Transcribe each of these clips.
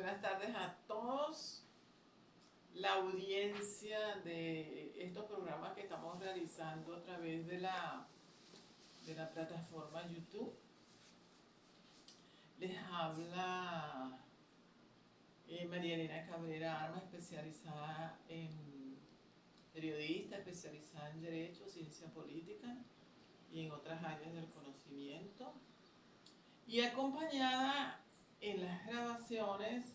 Buenas tardes a todos. La audiencia de estos programas que estamos realizando a través de la plataforma YouTube. Les habla María Elena Cabrera Armas, especializada en periodista, especializada en Derecho, Ciencia Política y en otras áreas del conocimiento. Y acompañada en las grabaciones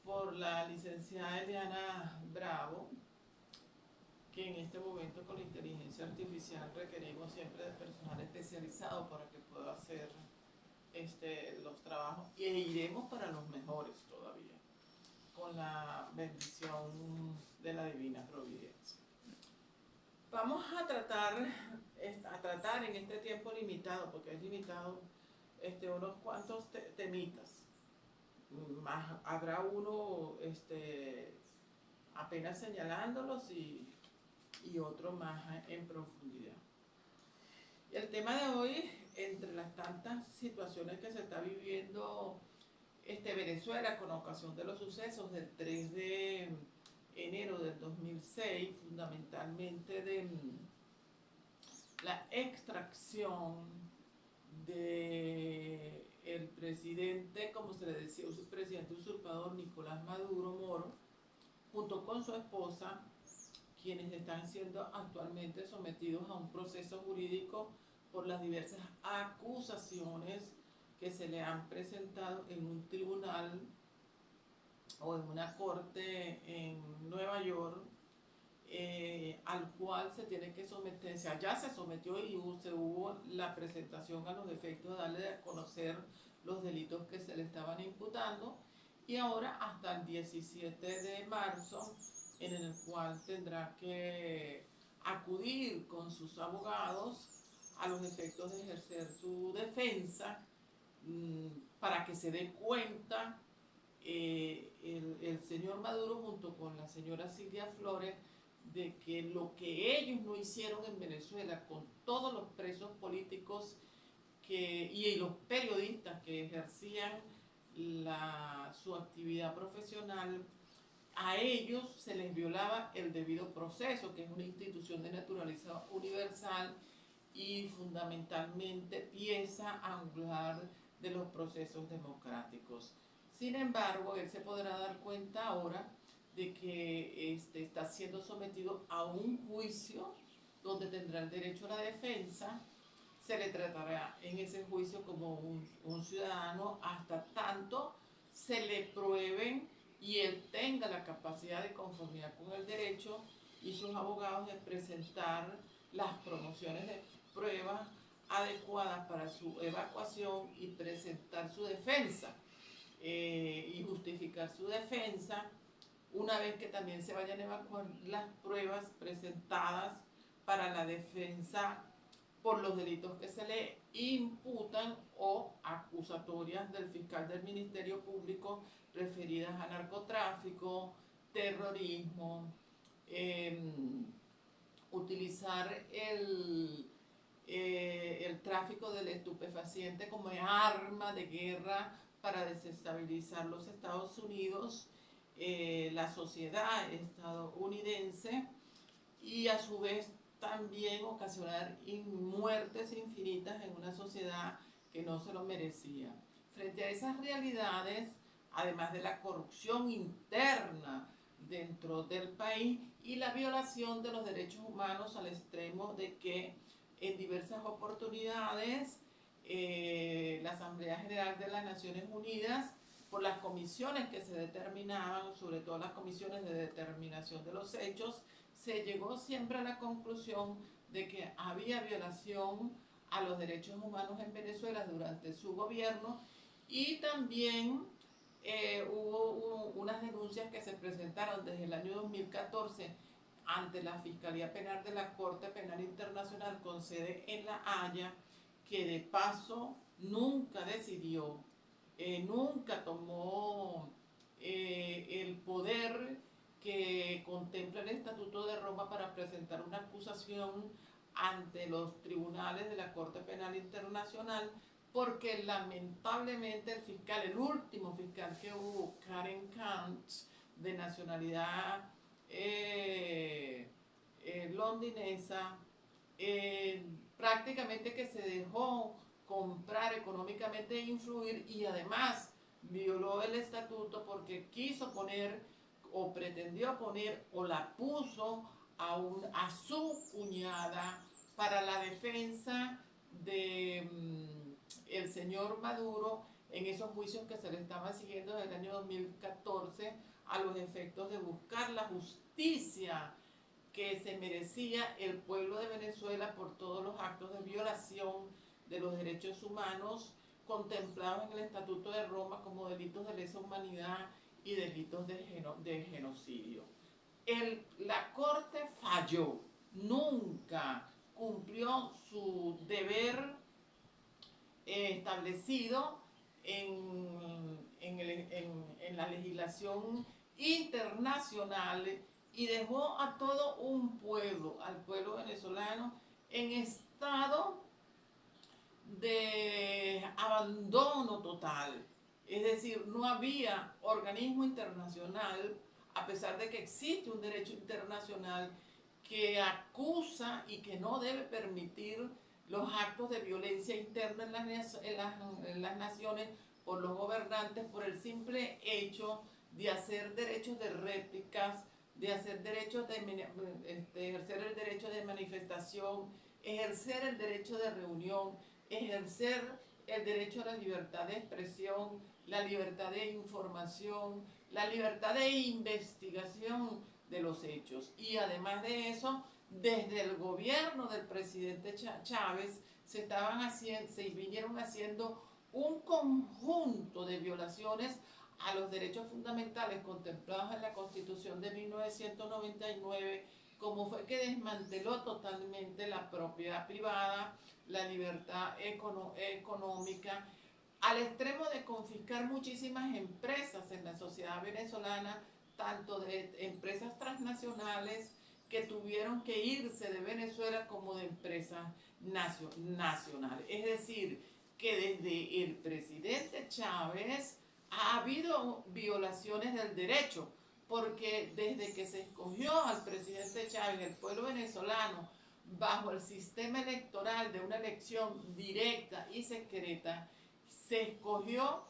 por la licenciada Eliana Bravo, que en este momento con la inteligencia artificial requerimos siempre de personal especializado para que pueda hacer los trabajos, y iremos para los mejores todavía, con la bendición de la divina providencia. Vamos a tratar en este tiempo limitado, porque es limitado, unos cuantos temitas. Más habrá uno apenas señalándolos y otro más en profundidad. Y el tema de hoy, entre las tantas situaciones que se está viviendo Venezuela con ocasión de los sucesos del 3 de enero del 2006, fundamentalmente de la extracción de el presidente, como se le decía, un presidente usurpador, Nicolás Maduro Moro, junto con su esposa, quienes están siendo actualmente sometidos a un proceso jurídico por las diversas acusaciones que se le han presentado en un tribunal o en una corte en Nueva York, al cual se tiene que someter, o sea, ya se sometió y se hubo la presentación a los efectos de darle a conocer los delitos que se le estaban imputando, y ahora hasta el 17 de marzo, en el cual tendrá que acudir con sus abogados a los efectos de ejercer su defensa, para que se dé cuenta el señor Maduro junto con la señora Silvia Flores de que lo que ellos no hicieron en Venezuela con todos los presos políticos y los periodistas que ejercían su actividad profesional, a ellos se les violaba el debido proceso, que es una institución de naturaleza universal y fundamentalmente pieza angular de los procesos democráticos. Sin embargo, él se podrá dar cuenta ahora de que está siendo sometido a un juicio donde tendrá el derecho a la defensa. Se le tratará en ese juicio como un ciudadano hasta tanto se le prueben y él tenga la capacidad de conformidad con el derecho y sus abogados de presentar las promociones de pruebas adecuadas para su evacuación y presentar su defensa, y justificar su defensa una vez que también se vayan a evacuar las pruebas presentadas para la defensa por los delitos que se le imputan o acusatorias del fiscal del Ministerio Público referidas a narcotráfico, terrorismo, utilizar el tráfico del estupefaciente como arma de guerra para desestabilizar los Estados Unidos, la sociedad estadounidense, y a su vez también ocasionar muertes infinitas en una sociedad que no se lo merecía. Frente a esas realidades, además de la corrupción interna dentro del país y la violación de los derechos humanos al extremo de que en diversas oportunidades la Asamblea General de las Naciones Unidas, por las comisiones que se determinaban, sobre todo las comisiones de determinación de los hechos, se llegó siempre a la conclusión de que había violación a los derechos humanos en Venezuela durante su gobierno, y también hubo unas denuncias que se presentaron desde el año 2014 ante la Fiscalía Penal de la Corte Penal Internacional con sede en La Haya, que de paso nunca decidió, nunca tomó el poder que contempla el Estatuto de Roma para presentar una acusación ante los tribunales de la Corte Penal Internacional porque lamentablemente el fiscal, el último fiscal que hubo, Karen Kant, de nacionalidad londinesa, prácticamente que se dejó comprar económicamente e influir, y además violó el estatuto porque quiso poner o pretendió poner o la puso a su cuñada para la defensa de el señor Maduro en esos juicios que se le estaban siguiendo desde el año 2014 a los efectos de buscar la justicia que se merecía el pueblo de Venezuela por todos los actos de violación de los derechos humanos contemplados en el Estatuto de Roma como delitos de lesa humanidad y delitos de genocidio. La Corte falló, nunca cumplió su deber establecido en la legislación internacional, y dejó a todo un pueblo, al pueblo venezolano, en estado de abandono total. Es decir, no había organismo internacional, a pesar de que existe un derecho internacional que acusa y que no debe permitir los actos de violencia interna en las naciones por los gobernantes por el simple hecho de hacer derechos de réplicas, de hacer derechos ejercer el derecho de manifestación, ejercer el derecho de reunión, ejercer el derecho a la libertad de expresión, la libertad de información, la libertad de investigación de los hechos. Y además de eso, desde el gobierno del presidente Chávez se vinieron haciendo un conjunto de violaciones a los derechos fundamentales contemplados en la Constitución de 1999, como fue que desmanteló totalmente la propiedad privada, la libertad económica, al extremo de confiscar muchísimas empresas en la sociedad venezolana, tanto de empresas transnacionales que tuvieron que irse de Venezuela como de empresas nacionales. Es decir, que desde el presidente Chávez ha habido violaciones del derecho, porque desde que se escogió al presidente Chávez, el pueblo venezolano, bajo el sistema electoral de una elección directa y secreta, se escogió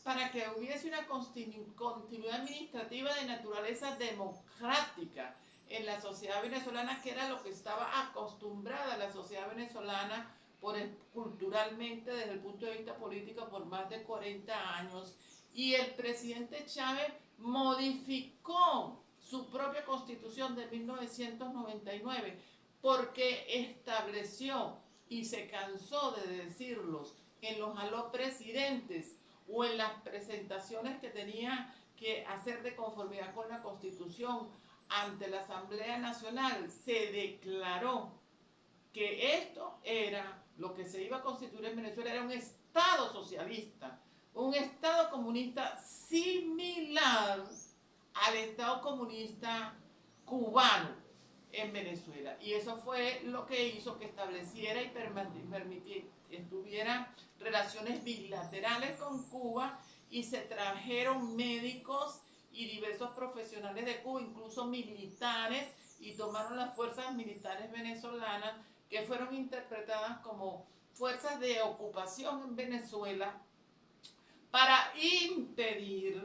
para que hubiese una continuidad administrativa de naturaleza democrática en la sociedad venezolana, que era lo que estaba acostumbrada la sociedad venezolana culturalmente desde el punto de vista político por más de 40 años. Y el presidente Chávez modificó su propia constitución de 1999 porque estableció, y se cansó de decirlos en los aló presidentes o en las presentaciones que tenía que hacer de conformidad con la Constitución ante la Asamblea Nacional, se declaró que esto era lo que se iba a constituir en Venezuela, era un Estado socialista, un Estado comunista similar al Estado comunista cubano en Venezuela. Y eso fue lo que hizo que estableciera y estuviera relaciones bilaterales con Cuba, y se trajeron médicos y diversos profesionales de Cuba, incluso militares, y tomaron las fuerzas militares venezolanas, que fueron interpretadas como fuerzas de ocupación en Venezuela, para impedir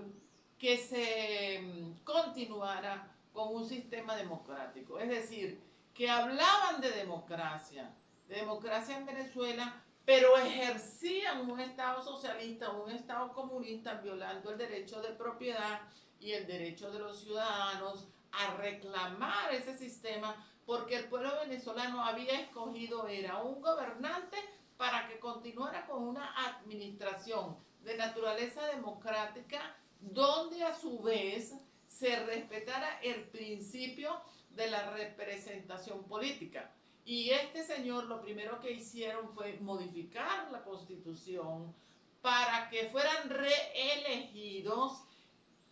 que se continuara con un sistema democrático. Es decir, que hablaban de democracia en Venezuela, pero ejercían un Estado socialista, un Estado comunista, violando el derecho de propiedad y el derecho de los ciudadanos a reclamar ese sistema, porque el pueblo venezolano había escogido era un gobernante para que continuara con una administración de naturaleza democrática, donde a su vez se respetara el principio de la representación política. Y este señor, lo primero que hicieron fue modificar la Constitución para que fueran reelegidos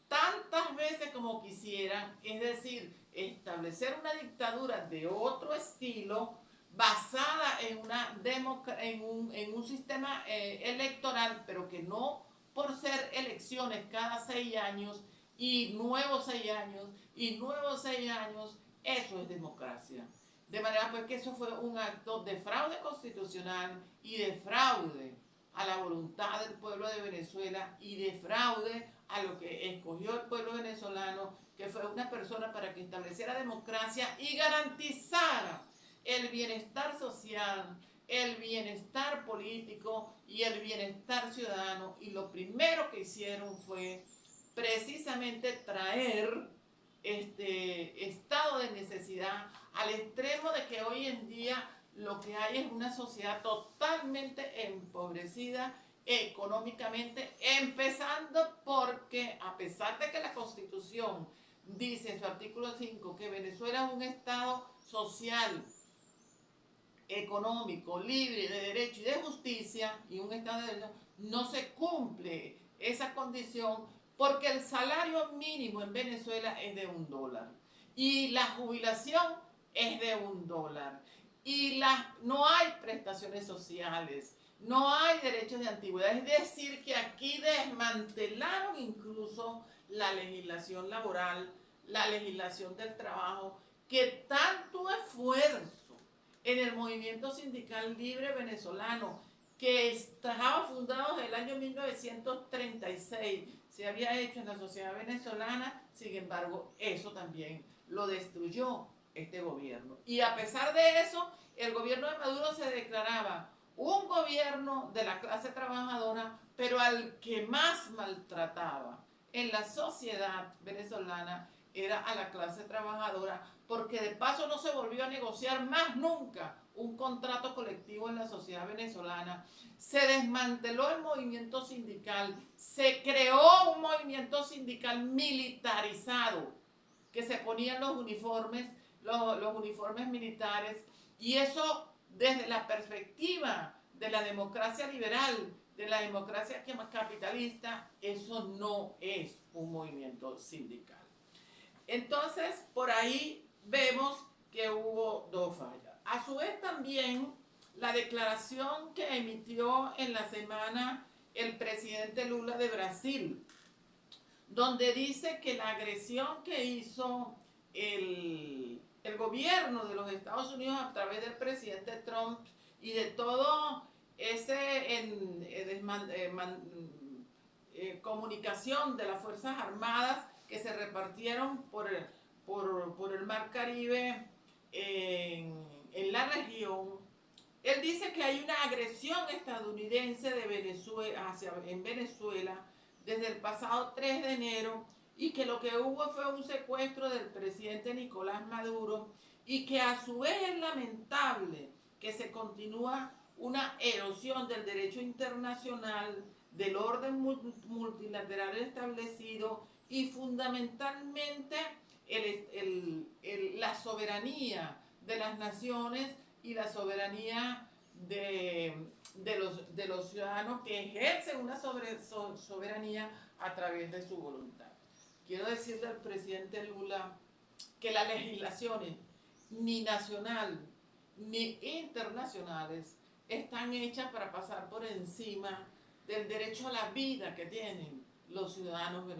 tantas veces como quisieran, es decir, establecer una dictadura de otro estilo, basada en, en un sistema electoral, pero que no por ser elecciones cada 6 años y nuevos 6 años y nuevos 6 años, eso es democracia. De manera pues que eso fue un acto de fraude constitucional y de fraude a la voluntad del pueblo de Venezuela y de fraude a lo que escogió el pueblo venezolano, que fue una persona para que estableciera democracia y garantizara el bienestar social, el bienestar político y el bienestar ciudadano. Y lo primero que hicieron fue precisamente traer este estado de necesidad al extremo de que hoy en día lo que hay es una sociedad totalmente empobrecida económicamente, empezando porque a pesar de que la Constitución dice en su artículo 5 que Venezuela es un estado social, económico, libre, de derecho y de justicia, y un estado de derecho, no se cumple esa condición porque el salario mínimo en Venezuela es de $1 y la jubilación es de $1 y no hay prestaciones sociales, no hay derechos de antigüedad. Es decir, que aquí desmantelaron incluso la legislación laboral, la legislación del trabajo, que tanto esfuerzo en el movimiento sindical libre venezolano, que estaba fundado en el año 1936, se había hecho en la sociedad venezolana. Sin embargo, eso también lo destruyó este gobierno. Y a pesar de eso, el gobierno de Maduro se declaraba un gobierno de la clase trabajadora, pero al que más maltrataba en la sociedad venezolana era a la clase trabajadora, porque de paso no se volvió a negociar más nunca un contrato colectivo en la sociedad venezolana. Se desmanteló el movimiento sindical, se creó un movimiento sindical militarizado, que se ponían los uniformes militares, y eso desde la perspectiva de la democracia liberal, de la democracia capitalista, eso no es un movimiento sindical. Entonces, por ahí vemos que hubo dos fallas. A su vez también la declaración que emitió en la semana el presidente Lula de Brasil, donde dice que la agresión que hizo el gobierno de los Estados Unidos a través del presidente Trump y de todo ese comunicación de las Fuerzas Armadas que se repartieron por el Mar Caribe en la región. Él dice que hay una agresión estadounidense de Venezuela en Venezuela desde el pasado 3 de enero y que lo que hubo fue un secuestro del presidente Nicolás Maduro, y que a su vez es lamentable que se continúa una erosión del derecho internacional, del orden multilateral establecido y fundamentalmente la soberanía de las naciones y la soberanía de los ciudadanos que ejercen una soberanía a través de su voluntad. Quiero decirle al presidente Lula que las legislaciones, ni nacional ni internacionales, están hechas para pasar por encima del derecho a la vida que tienen los ciudadanos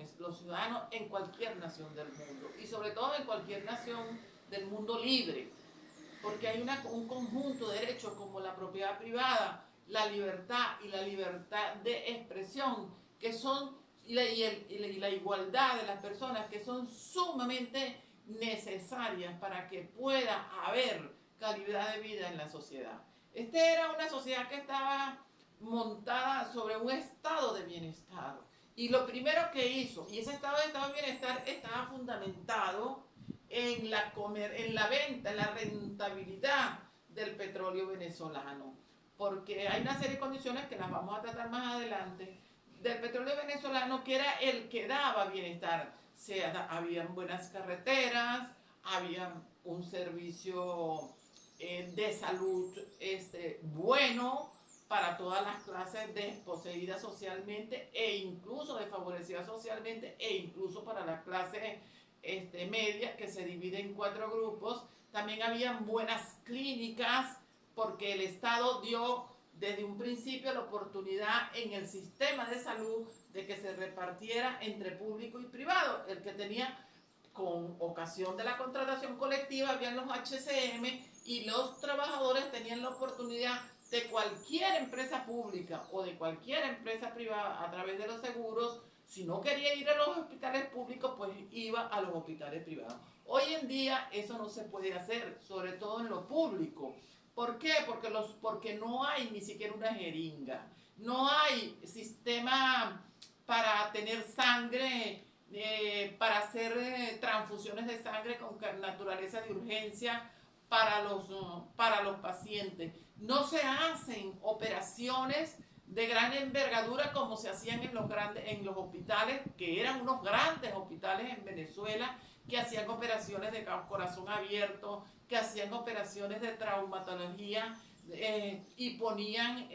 en cualquier nación del mundo, y sobre todo en cualquier nación del mundo libre, porque hay un conjunto de derechos como la propiedad privada, la libertad y la libertad de expresión, que son, y la igualdad de las personas, que son sumamente necesarias para que pueda haber calidad de vida en la sociedad. Esta era una sociedad que estaba montada sobre un estado de bienestar. Y lo primero que hizo, y ese estado de bienestar estaba fundamentado en la venta, en la rentabilidad del petróleo venezolano. Porque hay una serie de condiciones que las vamos a tratar más adelante, del petróleo venezolano, que era el que daba bienestar. Habían buenas carreteras, había un servicio de salud bueno para todas las clases desposeídas socialmente e incluso desfavorecidas socialmente, e incluso para la clase media, que se divide en 4 grupos. También habían buenas clínicas porque el Estado dio desde un principio la oportunidad en el sistema de salud de que se repartiera entre público y privado. El que tenía, con ocasión de la contratación colectiva, habían los HCM y los trabajadores tenían la oportunidad de cualquier empresa pública o de cualquier empresa privada a través de los seguros. Si no quería ir a los hospitales públicos, pues iba a los hospitales privados. Hoy en día eso no se puede hacer, sobre todo en lo público. ¿Por qué? Porque no hay ni siquiera una jeringa, no hay sistema para tener sangre, para hacer transfusiones de sangre con naturaleza de urgencia para los pacientes. No se hacen operaciones de gran envergadura como se hacían en los hospitales, que eran unos grandes hospitales en Venezuela, que hacían operaciones de corazón abierto, que hacían operaciones de traumatología y ponían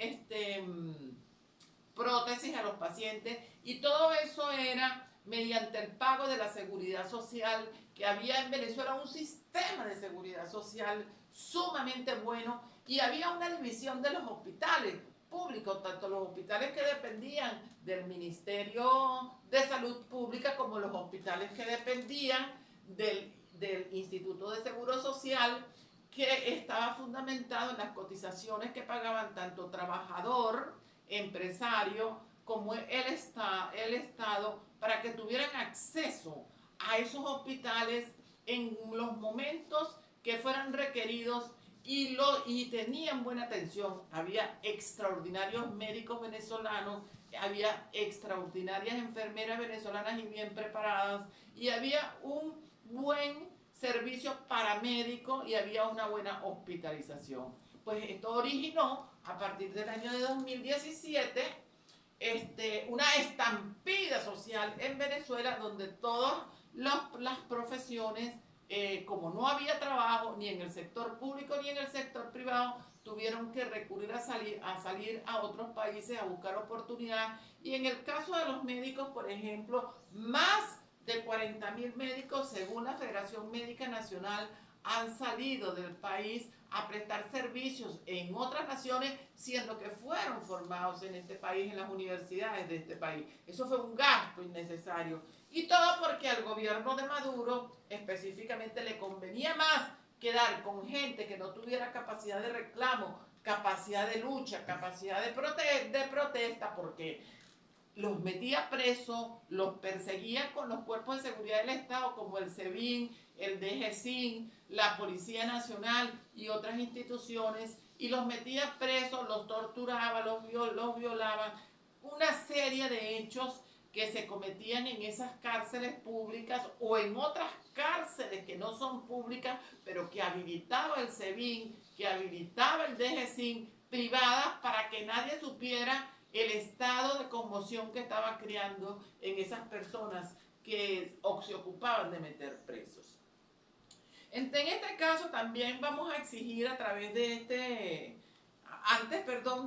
prótesis a los pacientes, y todo eso era mediante el pago de la seguridad social, que había en Venezuela un sistema de seguridad social sumamente bueno, y había una división de los hospitales públicos, tanto los hospitales que dependían del Ministerio de Salud Pública como los hospitales que dependían del Instituto de Seguro Social, que estaba fundamentado en las cotizaciones que pagaban tanto trabajador, empresario, como el Estado, para que tuvieran acceso a esos hospitales en los momentos que fueran requeridos y tenían buena atención. Había extraordinarios médicos venezolanos, había extraordinarias enfermeras venezolanas y bien preparadas, y había un buen servicio paramédico y había una buena hospitalización. Pues esto originó, a partir del año de 2017, una estampida social en Venezuela, donde todas las profesiones, como no había trabajo ni en el sector público ni en el sector privado, tuvieron que recurrir a salir a otros países a buscar oportunidad. Y en el caso de los médicos, por ejemplo, más de 40.000 médicos, según la Federación Médica Nacional, han salido del país a prestar servicios en otras naciones, siendo que fueron formados en este país, en las universidades de este país. Eso fue un gasto innecesario. Y todo porque al gobierno de Maduro específicamente le convenía más quedar con gente que no tuviera capacidad de reclamo, capacidad de lucha, capacidad de protesta, porque los metía presos, los perseguía con los cuerpos de seguridad del Estado como el SEBIN, el DGCIN, la Policía Nacional y otras instituciones, y los metía presos, los torturaba, los violaban. Una serie de hechos que se cometían en esas cárceles públicas o en otras cárceles que no son públicas, pero que habilitaba el SEBIN, que habilitaba el DGCIN, privadas, para que nadie supiera el estado de conmoción que estaba creando en esas personas que se ocupaban de meter presos. En este caso también vamos a exigir a través de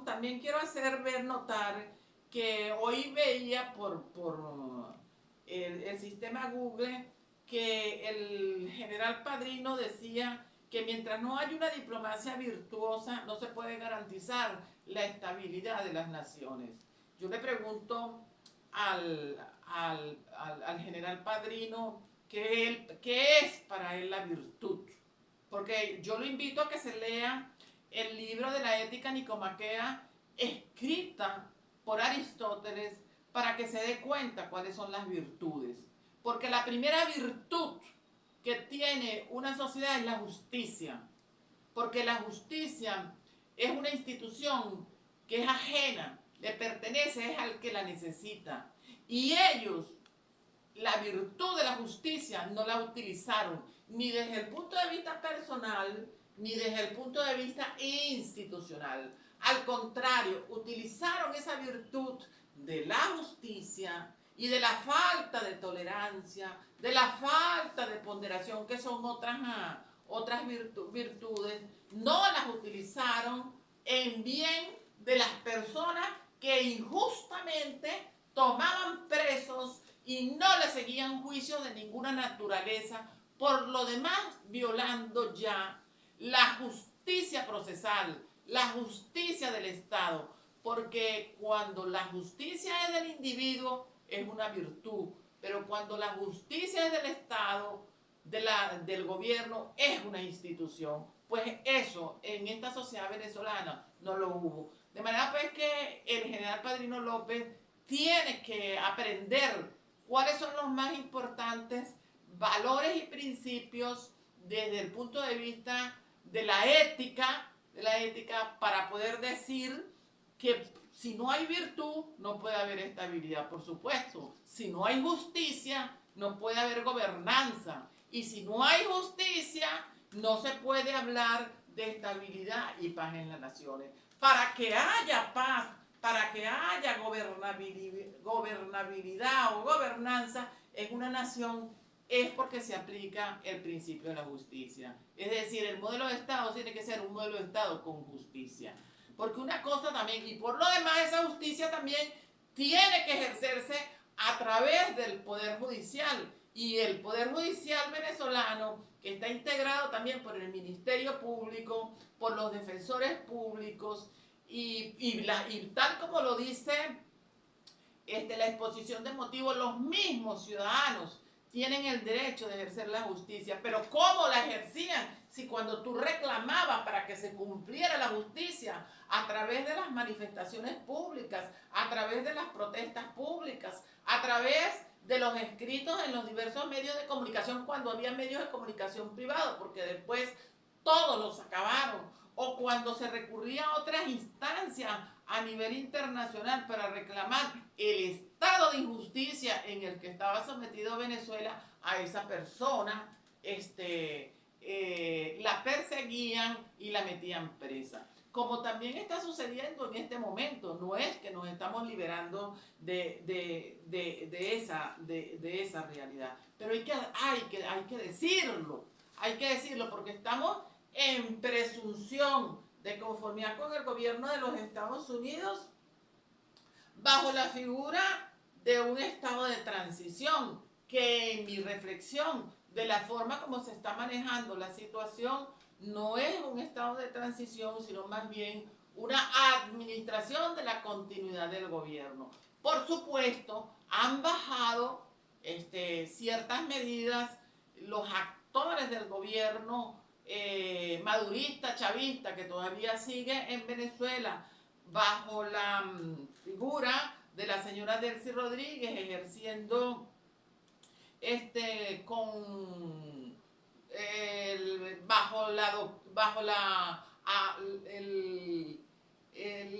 también quiero hacer ver notar que hoy veía por el sistema Google que el general Padrino decía que mientras no haya una diplomacia virtuosa no se puede garantizar la estabilidad de las naciones. Yo le pregunto al general Padrino qué es para él la virtud, porque yo lo invito a que se lea el libro de la Ética Nicomaquea, escrita por Aristóteles, para que se dé cuenta cuáles son las virtudes. Porque la primera virtud que tiene una sociedad es la justicia, porque la justicia es una institución que es ajena, le pertenece, es al que la necesita. Y ellos, la virtud de la justicia, no la utilizaron ni desde el punto de vista personal, ni desde el punto de vista institucional. Al contrario, utilizaron esa virtud de la justicia y de la falta de tolerancia, de la falta de ponderación, que son otras virtudes, no las utilizaron en bien de las personas que injustamente tomaban presos y no le seguían juicios de ninguna naturaleza, por lo demás violando ya la justicia procesal, la justicia del Estado, porque cuando la justicia es del individuo es una virtud, pero cuando la justicia es del Estado, del gobierno, es una institución. Pues eso en esta sociedad venezolana no lo hubo. De manera pues que el general Padrino López tiene que aprender cuáles son los más importantes valores y principios desde el punto de vista de la ética, para poder decir que si no hay virtud, no puede haber estabilidad, por supuesto. Si no hay justicia, no puede haber gobernanza. Y si no hay justicia, no se puede hablar de estabilidad y paz en las naciones. Para que haya paz, para que haya gobernabilidad o gobernanza en una nación, es porque se aplica el principio de la justicia. Es decir, el modelo de Estado tiene que ser un modelo de Estado con justicia. Porque una cosa también, y por lo demás esa justicia también tiene que ejercerse a través del Poder Judicial. Y el Poder Judicial venezolano, que está integrado también por el Ministerio Público, por los defensores públicos, y tal como lo dice la exposición de motivos, los mismos ciudadanos tienen el derecho de ejercer la justicia, pero ¿cómo la ejercían? Si cuando tú reclamabas para que se cumpliera la justicia a través de las manifestaciones públicas, a través de las protestas públicas, a través de los escritos en los diversos medios de comunicación, cuando había medios de comunicación privados, porque después todos los acabaron, o cuando se recurría a otras instancias a nivel internacional para reclamar el estado de injusticia en el que estaba sometido Venezuela, a esa persona la perseguían y la metían presa. Como también está sucediendo en este momento, no es que nos estamos liberando de esa realidad, pero hay que decirlo porque estamos en presunción de conformidad con el gobierno de los Estados Unidos bajo la figura de un estado de transición, que en mi reflexión de la forma como se está manejando la situación no es un estado de transición, sino más bien una administración de la continuidad del gobierno. Por supuesto, han bajado ciertas medidas los actores del gobierno madurista, chavista, que todavía sigue en Venezuela bajo la figura de la señora Delcy Rodríguez, ejerciendo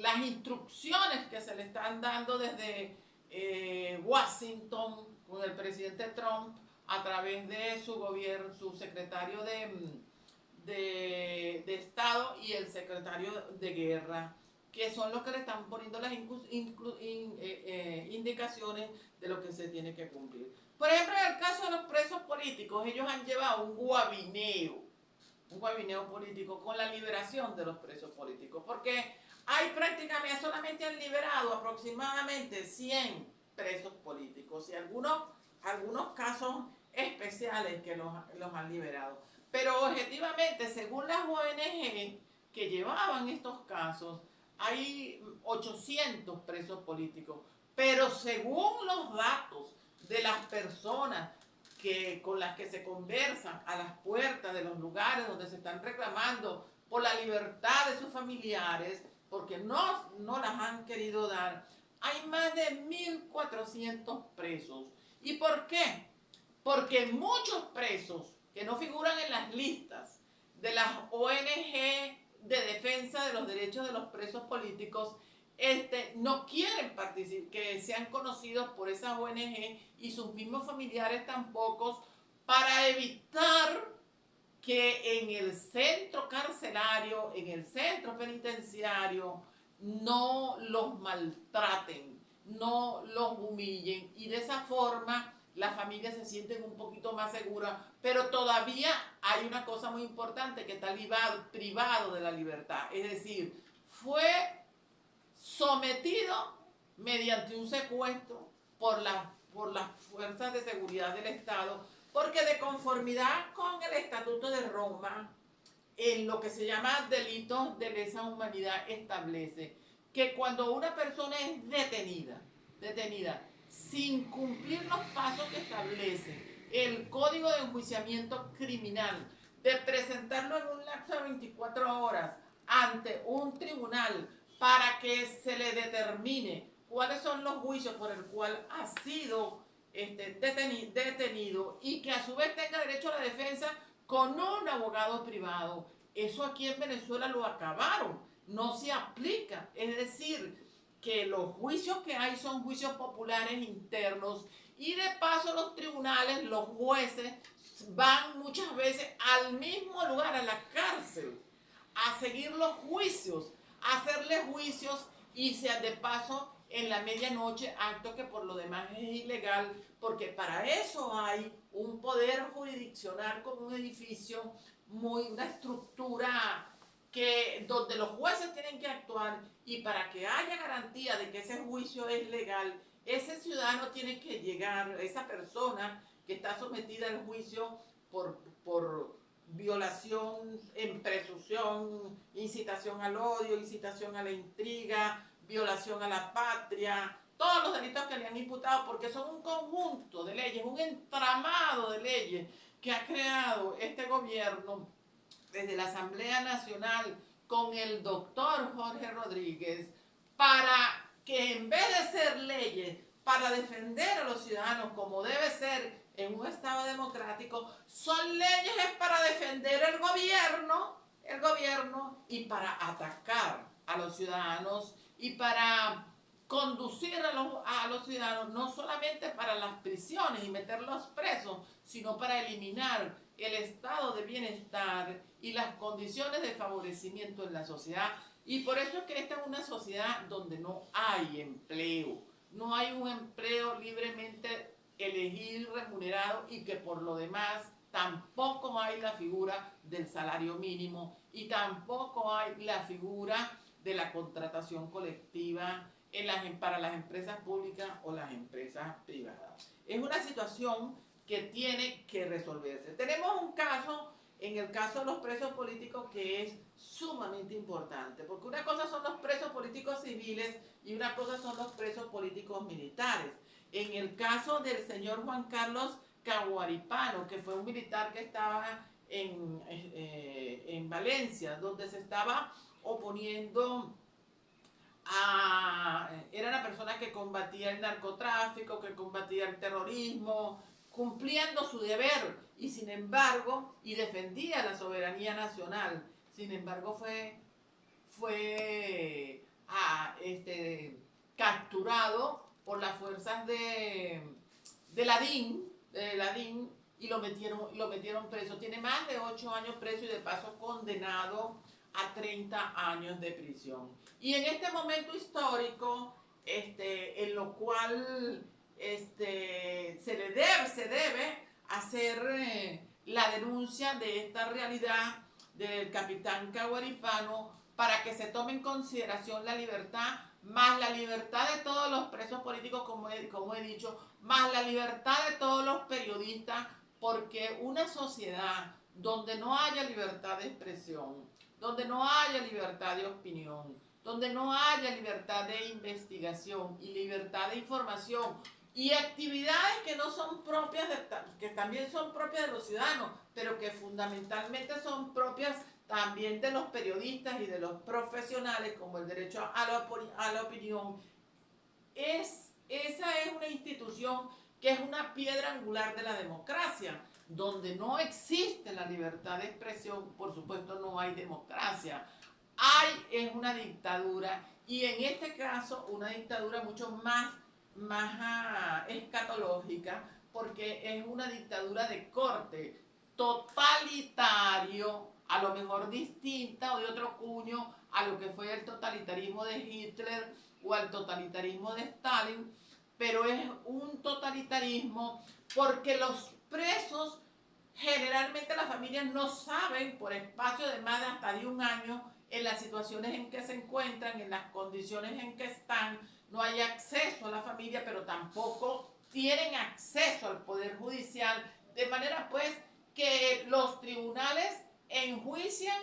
las instrucciones que se le están dando desde Washington con el presidente Trump a través de su gobierno, su secretario de Estado y el secretario de Guerra, que son los que le están poniendo las indicaciones de lo que se tiene que cumplir. Por ejemplo, en el caso de los presos políticos, ellos han llevado un gabineo político con la liberación de los presos políticos, porque hay prácticamente, solamente han liberado aproximadamente 100 presos políticos y algunos casos especiales que los han liberado. Pero objetivamente, según las ONG que llevaban estos casos, hay 800 presos políticos. Pero según los datos de las personas con las que se conversan a las puertas de los lugares donde se están reclamando por la libertad de sus familiares, porque no las han querido dar, hay más de 1.400 presos. ¿Y por qué? Porque muchos presos que no figuran en las listas de las ONG de defensa de los derechos de los presos políticos no quieren participar, que sean conocidos por esas ONG, y sus mismos familiares tampoco, para evitar que en el centro carcelario, en el centro penitenciario, no los maltraten, no los humillen, y de esa forma las familias se sienten un poquito más seguras. Pero todavía hay una cosa muy importante, que está privado de la libertad, es decir, fue sometido mediante un secuestro por las fuerzas de seguridad del Estado, porque de conformidad con el Estatuto de Roma, en lo que se llama delitos de lesa humanidad establece que cuando una persona es detenida sin cumplir los pasos que establece el Código de Enjuiciamiento Criminal, de presentarlo en un lapso de 24 horas ante un tribunal para que se le determine cuáles son los juicios por el cual ha sido detenido y que a su vez tenga derecho a la defensa con un abogado privado. Eso aquí en Venezuela lo acabaron, no se aplica. Es decir, que los juicios que hay son juicios populares internos y de paso los tribunales, los jueces van muchas veces al mismo lugar, a la cárcel, a seguir los juicios, a hacerle juicios y sea de paso en la medianoche, acto que por lo demás es ilegal, porque para eso hay un poder jurisdiccional como un edificio, una estructura donde los jueces tienen que actuar y para que haya garantía de que ese juicio es legal, ese ciudadano tiene que llegar, esa persona que está sometida al juicio por violación en presunción, incitación al odio, incitación a la intriga, violación a la patria, todos los delitos que le han imputado, porque son un conjunto de leyes, un entramado de leyes que ha creado este gobierno desde la Asamblea Nacional con el doctor Jorge Rodríguez para que en vez de ser leyes para defender a los ciudadanos como debe ser en un Estado democrático, son leyes para defender el gobierno y para atacar a los ciudadanos y para conducir a los ciudadanos no solamente para las prisiones y meterlos presos, sino para eliminar el estado de bienestar y las condiciones de favorecimiento en la sociedad. Y por eso es que esta es una sociedad donde no hay empleo, no hay un empleo libremente elegido y remunerado, y que por lo demás tampoco hay la figura del salario mínimo y tampoco hay la figura de la contratación colectiva para las empresas públicas o las empresas privadas. Es una situación que tiene que resolverse. Tenemos un caso, en el caso de los presos políticos, que es sumamente importante, porque una cosa son los presos políticos civiles y una cosa son los presos políticos militares. En el caso del señor Juan Carlos Caguaripano, que fue un militar que estaba en Valencia, donde se estaba oponiendo era una persona que combatía el narcotráfico, que combatía el terrorismo, cumpliendo su deber y sin embargo, y defendía la soberanía nacional. Sin embargo, fue capturado por las fuerzas de Ladín y lo metieron preso. Tiene más de 8 años preso y de paso condenado a 30 años de prisión. Y en este momento histórico, en lo cual se debe hacer la denuncia de esta realidad del capitán Caguaripano para que se tome en consideración la libertad, más la libertad de todos los presos políticos, como he dicho, más la libertad de todos los periodistas, porque una sociedad donde no haya libertad de expresión, donde no haya libertad de opinión, donde no haya libertad de investigación y libertad de información y actividades que no son propias, que también son propias de los ciudadanos, pero que fundamentalmente son propias también de los periodistas y de los profesionales, como el derecho a la opinión. Esa es una institución que es una piedra angular de la democracia. Donde no existe la libertad de expresión, por supuesto no hay democracia. Es una dictadura, y en este caso una dictadura mucho más escatológica, porque es una dictadura de corte totalitario, a lo mejor distinta o de otro cuño a lo que fue el totalitarismo de Hitler o al totalitarismo de Stalin, pero es un totalitarismo porque los presos, generalmente las familias no saben por espacio de más de hasta de un año en las situaciones en que se encuentran, en las condiciones en que están. No hay acceso a la familia, pero tampoco tienen acceso al Poder Judicial, de manera pues que los tribunales enjuician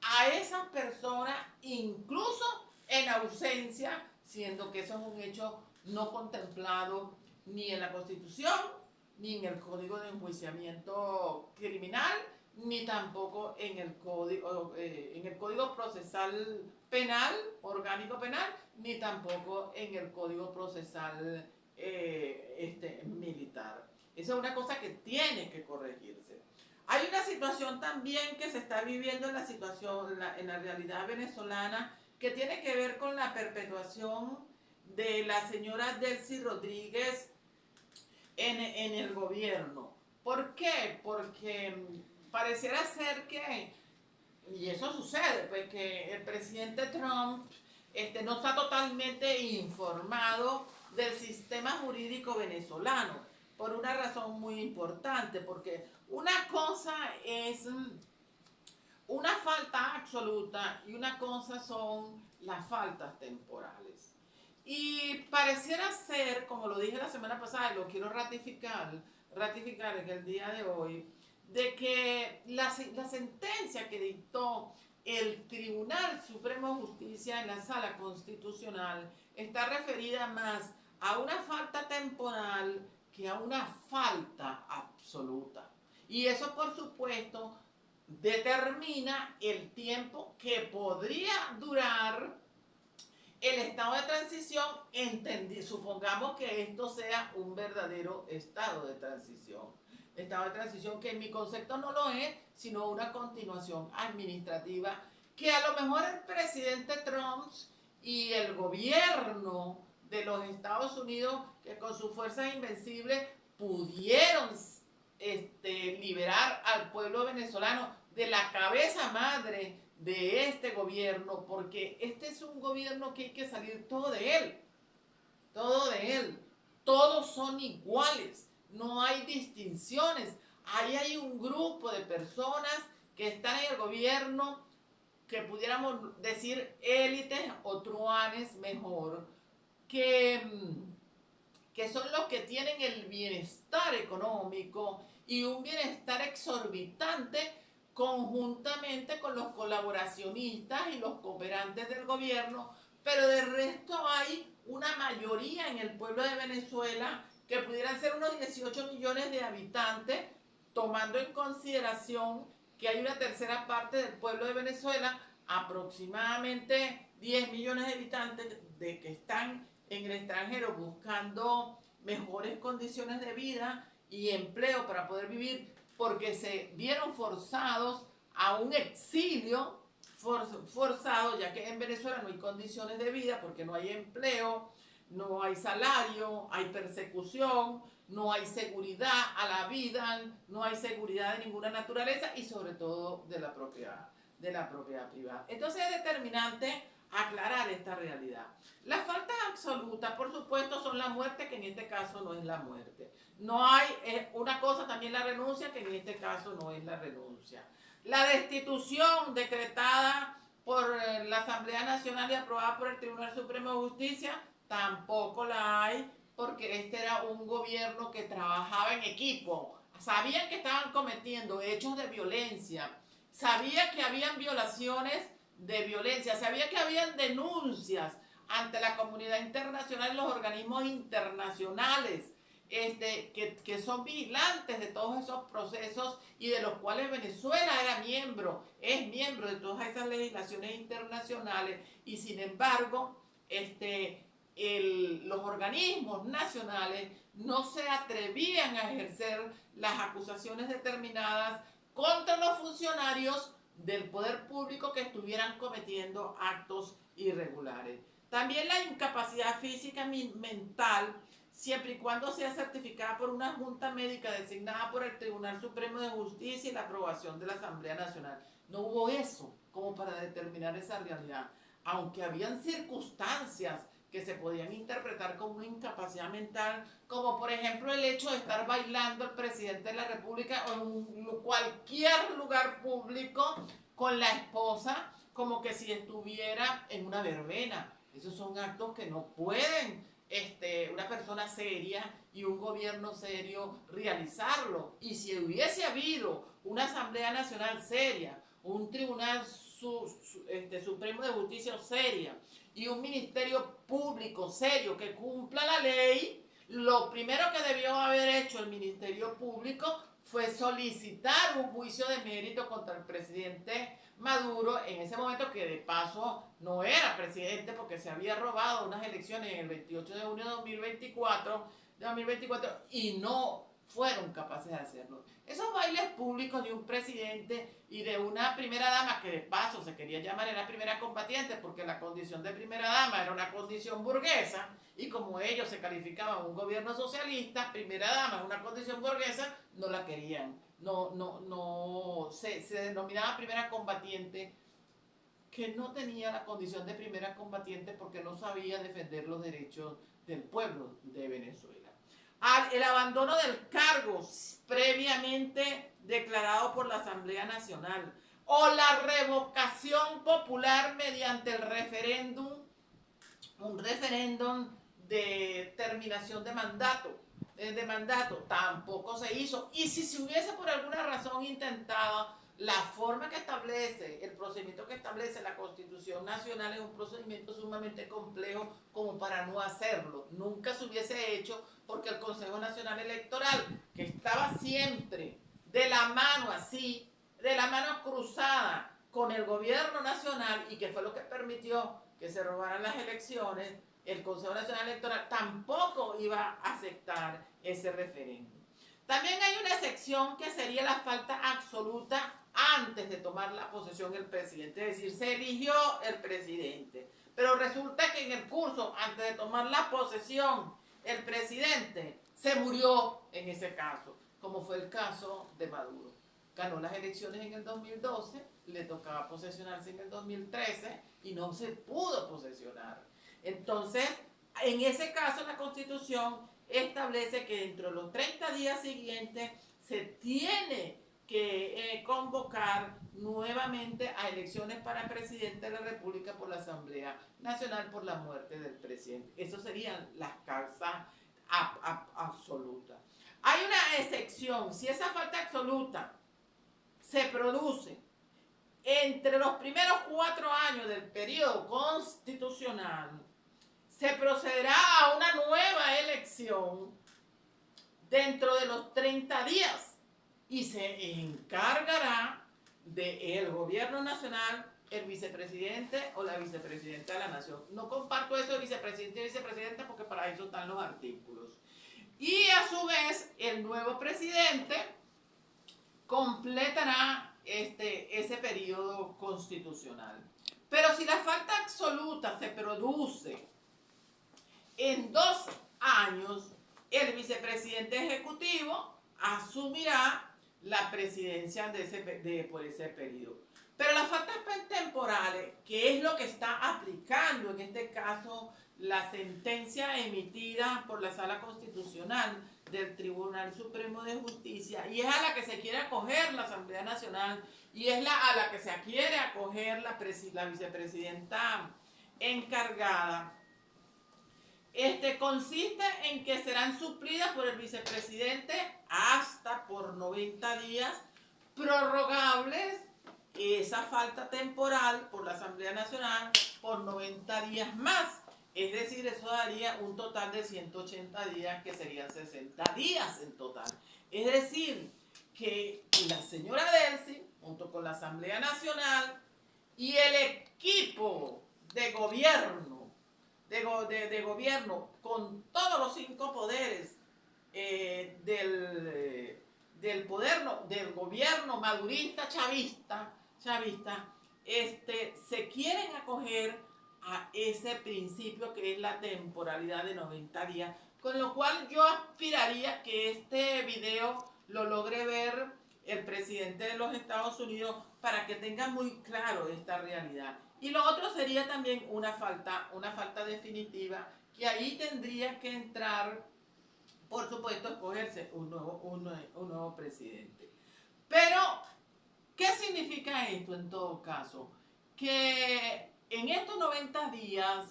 a esas personas incluso en ausencia, siendo que eso es un hecho no contemplado ni en la Constitución, ni en el Código de Enjuiciamiento Criminal, ni tampoco en el Código Procesal Penal, Orgánico Penal, ni tampoco en el Código Procesal militar. Esa es una cosa que tiene que corregirse. Hay una situación también que se está viviendo en la realidad venezolana, que tiene que ver con la perpetuación de la señora Delcy Rodríguez en el gobierno. ¿Por qué? Porque pareciera ser que, y eso sucede, pues que el presidente Trump no está totalmente informado del sistema jurídico venezolano, por una razón muy importante, porque una cosa es una falta absoluta y una cosa son las faltas temporales. Y pareciera ser, como lo dije la semana pasada y lo quiero ratificar en el día de hoy, de que la sentencia que dictó el Tribunal Supremo de Justicia en la Sala Constitucional está referida más a una falta temporal que a una falta absoluta. Y eso, por supuesto, determina el tiempo que podría durar el estado de transición, supongamos que esto sea un verdadero estado de transición. Estado de transición que en mi concepto no lo es, sino una continuación administrativa que a lo mejor el presidente Trump y el gobierno de los Estados Unidos, que con sus fuerzas invencibles pudieron liberar al pueblo venezolano de la cabeza madre de este gobierno, porque este es un gobierno que hay que salir todo de él, todos son iguales, no hay distinciones, ahí hay un grupo de personas que están en el gobierno que pudiéramos decir élites o truanes mejor, que son los que tienen el bienestar económico y un bienestar exorbitante conjuntamente con los colaboracionistas y los cooperantes del gobierno, pero de resto hay una mayoría en el pueblo de Venezuela que pudieran ser unos 18 millones de habitantes, tomando en consideración que hay una tercera parte del pueblo de Venezuela, aproximadamente 10 millones de habitantes que están en el extranjero buscando mejores condiciones de vida y empleo para poder vivir, porque se vieron forzados a un exilio forzado, ya que en Venezuela no hay condiciones de vida porque no hay empleo, no hay salario, hay persecución, no hay seguridad a la vida, no hay seguridad de ninguna naturaleza y sobre todo de la propiedad privada. Entonces es determinante aclarar esta realidad. Las faltas absolutas, por supuesto, son la muerte, que en este caso no es la muerte. No hay una cosa también la renuncia, que en este caso no es la renuncia. La destitución decretada por la Asamblea Nacional y aprobada por el Tribunal Supremo de Justicia, tampoco la hay, porque este era un gobierno que trabajaba en equipo. Sabían que estaban cometiendo hechos de violencia, sabía que habían violaciones de violencia, sabía que habían denuncias ante la comunidad internacional y los organismos internacionales que son vigilantes de todos esos procesos y de los cuales Venezuela es miembro de todas esas legislaciones internacionales, y sin embargo los organismos nacionales no se atrevían a ejercer las acusaciones determinadas contra los funcionarios del poder público que estuvieran cometiendo actos irregulares. También la incapacidad física mental, siempre y cuando sea certificada por una junta médica designada por el Tribunal Supremo de Justicia y la aprobación de la Asamblea Nacional. No hubo eso como para determinar esa realidad, aunque habían circunstancias que se podían interpretar como una incapacidad mental, como por ejemplo el hecho de estar bailando el presidente de la República o en cualquier lugar público con la esposa, como que si estuviera en una verbena. Esos son actos que no pueden una persona seria y un gobierno serio realizarlo. Y si hubiese habido una Asamblea Nacional seria, un Tribunal Supremo de Justicia seria y un Ministerio Público serio que cumpla la ley, lo primero que debió haber hecho el Ministerio Público fue solicitar un juicio de mérito contra el presidente Maduro en ese momento, que de paso no era presidente porque se había robado unas elecciones en el 28 de junio de 2024 y no fueron capaces de hacerlo. Esos bailes públicos de un presidente y de una primera dama, que de paso se quería llamar era primera combatiente porque la condición de primera dama era una condición burguesa, y como ellos se calificaban un gobierno socialista, primera dama es una condición burguesa, no la querían. Se denominaba primera combatiente, que no tenía la condición de primera combatiente porque no sabía defender los derechos del pueblo de Venezuela. El abandono del cargo previamente declarado por la Asamblea Nacional, o la revocación popular mediante el referéndum, un referéndum de terminación de mandato, tampoco se hizo. Y si se hubiese por alguna razón intentado, la forma que establece, el procedimiento que establece la Constitución Nacional es un procedimiento sumamente complejo como para no hacerlo. Nunca se hubiese hecho, porque el Consejo Nacional Electoral, que estaba siempre de la mano así, de la mano cruzada con el gobierno nacional, y que fue lo que permitió que se robaran las elecciones, el Consejo Nacional Electoral tampoco iba a aceptar ese referéndum. También hay una excepción que sería la falta absoluta antes de tomar la posesión el presidente, es decir, se eligió el presidente, pero resulta que en el curso, antes de tomar la posesión, el presidente se murió en ese caso, como fue el caso de Maduro. Ganó las elecciones en el 2012, le tocaba posesionarse en el 2013 y no se pudo posesionar. Entonces, en ese caso, la Constitución establece que dentro de los 30 días siguientes se tiene que convocar nuevamente a elecciones para presidente de la República por la Asamblea Nacional por la muerte del presidente. Eso serían las causas absolutas. Hay una excepción: si esa falta absoluta se produce entre los primeros 4 años del periodo constitucional, se procederá a una nueva elección dentro de los 30 días y se encargará del gobierno nacional el vicepresidente o la vicepresidenta de la nación. No comparto eso de vicepresidente y vicepresidenta porque para eso están los artículos. Y a su vez el nuevo presidente completará ese periodo constitucional. Pero si la falta absoluta se produce en 2 años, el vicepresidente ejecutivo asumirá la presidencia por ese periodo. Pero las faltas temporales, que es lo que está aplicando en este caso la sentencia emitida por la Sala Constitucional del Tribunal Supremo de Justicia, y es a la que se quiere acoger la Asamblea Nacional, y es a la que se quiere acoger la vicepresidenta encargada, consiste en que serán suplidas por el vicepresidente hasta por 90 días, prorrogables esa falta temporal por la Asamblea Nacional por 90 días más. Es decir, eso daría un total de 180 días, que serían 60 días en total. Es decir, que la señora Delcy, junto con la Asamblea Nacional y el equipo de gobierno, de gobierno con todos los 5 poderes del gobierno madurista chavista, se quieren acoger a ese principio que es la temporalidad de 90 días, con lo cual yo aspiraría que este video lo logre ver el presidente de los Estados Unidos para que tenga muy claro esta realidad. Y lo otro sería también una falta definitiva, que ahí tendría que entrar, por supuesto, escogerse un nuevo presidente. Pero, ¿qué significa esto en todo caso? Que en estos 90 días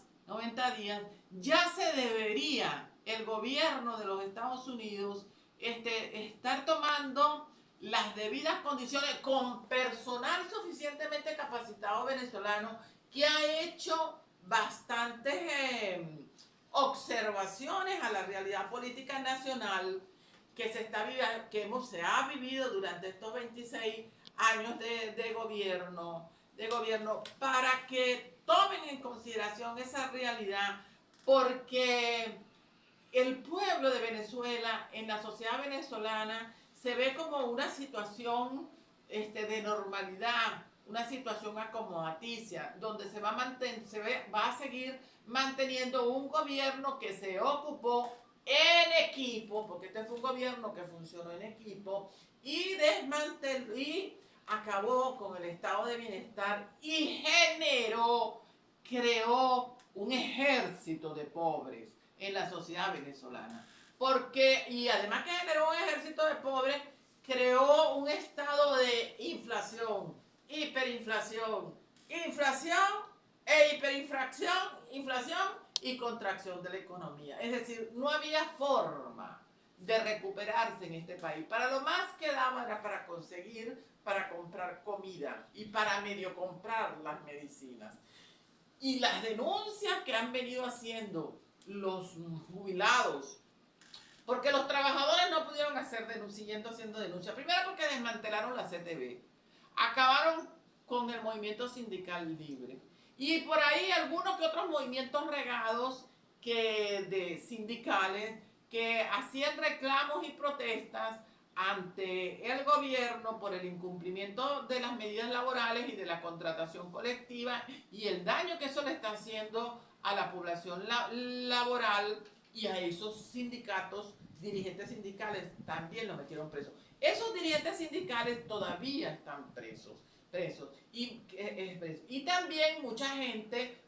ya se debería el gobierno de los Estados Unidos estar tomando las debidas condiciones con personal suficientemente capacitado venezolano que ha hecho bastantes observaciones a la realidad política nacional que se ha vivido durante estos 26 años de gobierno para que tomen en consideración esa realidad, porque el pueblo de Venezuela en la sociedad venezolana se ve como una situación de normalidad, una situación acomodaticia, donde va a seguir manteniendo un gobierno que se ocupó en equipo, porque este fue un gobierno que funcionó en equipo, y desmanteló y acabó con el estado de bienestar y creó un ejército de pobres en la sociedad venezolana. Y además que generó un ejército de pobres, creó un estado de inflación, hiperinflación, inflación e inflación y contracción de la economía. Es decir, no había forma de recuperarse en este país. Para lo más que daba era para comprar comida y para medio comprar las medicinas. Y las denuncias que han venido haciendo los jubilados, porque los trabajadores no pudieron siguiendo haciendo denuncias. Primero porque desmantelaron la CTV, acabaron con el movimiento sindical libre. Y por ahí algunos que otros movimientos regados de sindicales que hacían reclamos y protestas ante el gobierno por el incumplimiento de las medidas laborales y de la contratación colectiva y el daño que eso le está haciendo a la población laboral y a esos sindicatos, dirigentes sindicales también los metieron presos. Esos dirigentes sindicales todavía están presos. Y también mucha gente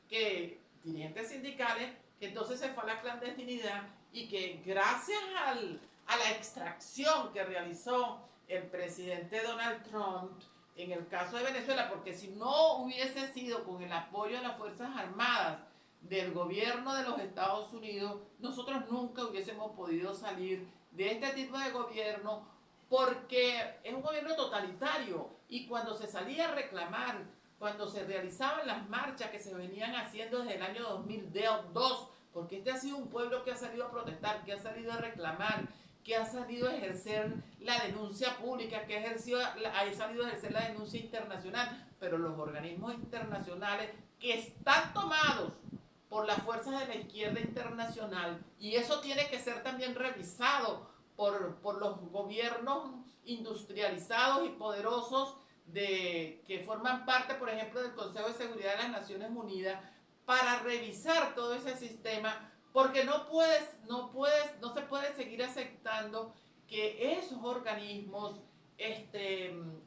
dirigentes sindicales, que entonces se fue a la clandestinidad y que gracias a la extracción que realizó el presidente Donald Trump en el caso de Venezuela, porque si no hubiese sido con el apoyo de las Fuerzas Armadas del gobierno de los Estados Unidos, nosotros nunca hubiésemos podido salir de este tipo de gobierno, porque es un gobierno totalitario y cuando se salía a reclamar, cuando se realizaban las marchas que se venían haciendo desde el año 2002, porque este ha sido un pueblo que ha salido a protestar, que ha salido a reclamar, que ha salido a ejercer la denuncia pública, que ha salido a ejercer la denuncia internacional, pero los organismos internacionales que están tomados por las fuerzas de la izquierda internacional, y eso tiene que ser también revisado por los gobiernos industrializados y poderosos que forman parte, por ejemplo, del Consejo de Seguridad de las Naciones Unidas, para revisar todo ese sistema, porque no se puede seguir aceptando que esos organismos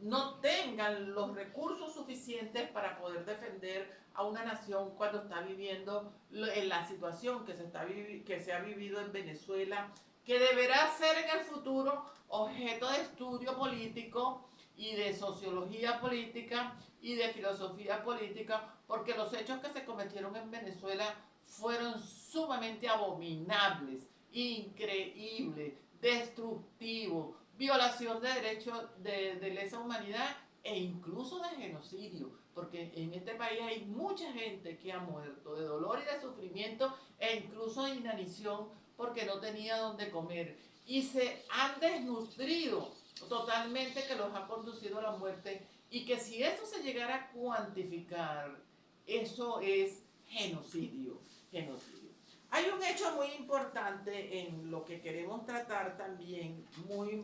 no tengan los recursos suficientes para poder defender a una nación cuando está viviendo en la situación que se ha vivido en Venezuela, que deberá ser en el futuro objeto de estudio político y de sociología política y de filosofía política, porque los hechos que se cometieron en Venezuela fueron sumamente abominables, increíbles, destructivos, violación de derechos de lesa humanidad e incluso de genocidio, porque en este país hay mucha gente que ha muerto de dolor y de sufrimiento e incluso de inanición porque no tenía dónde comer y se han desnutrido totalmente, que los ha conducido a la muerte, y que si eso se llegara a cuantificar, eso es genocidio. Hay un hecho muy importante en lo que queremos tratar también, muy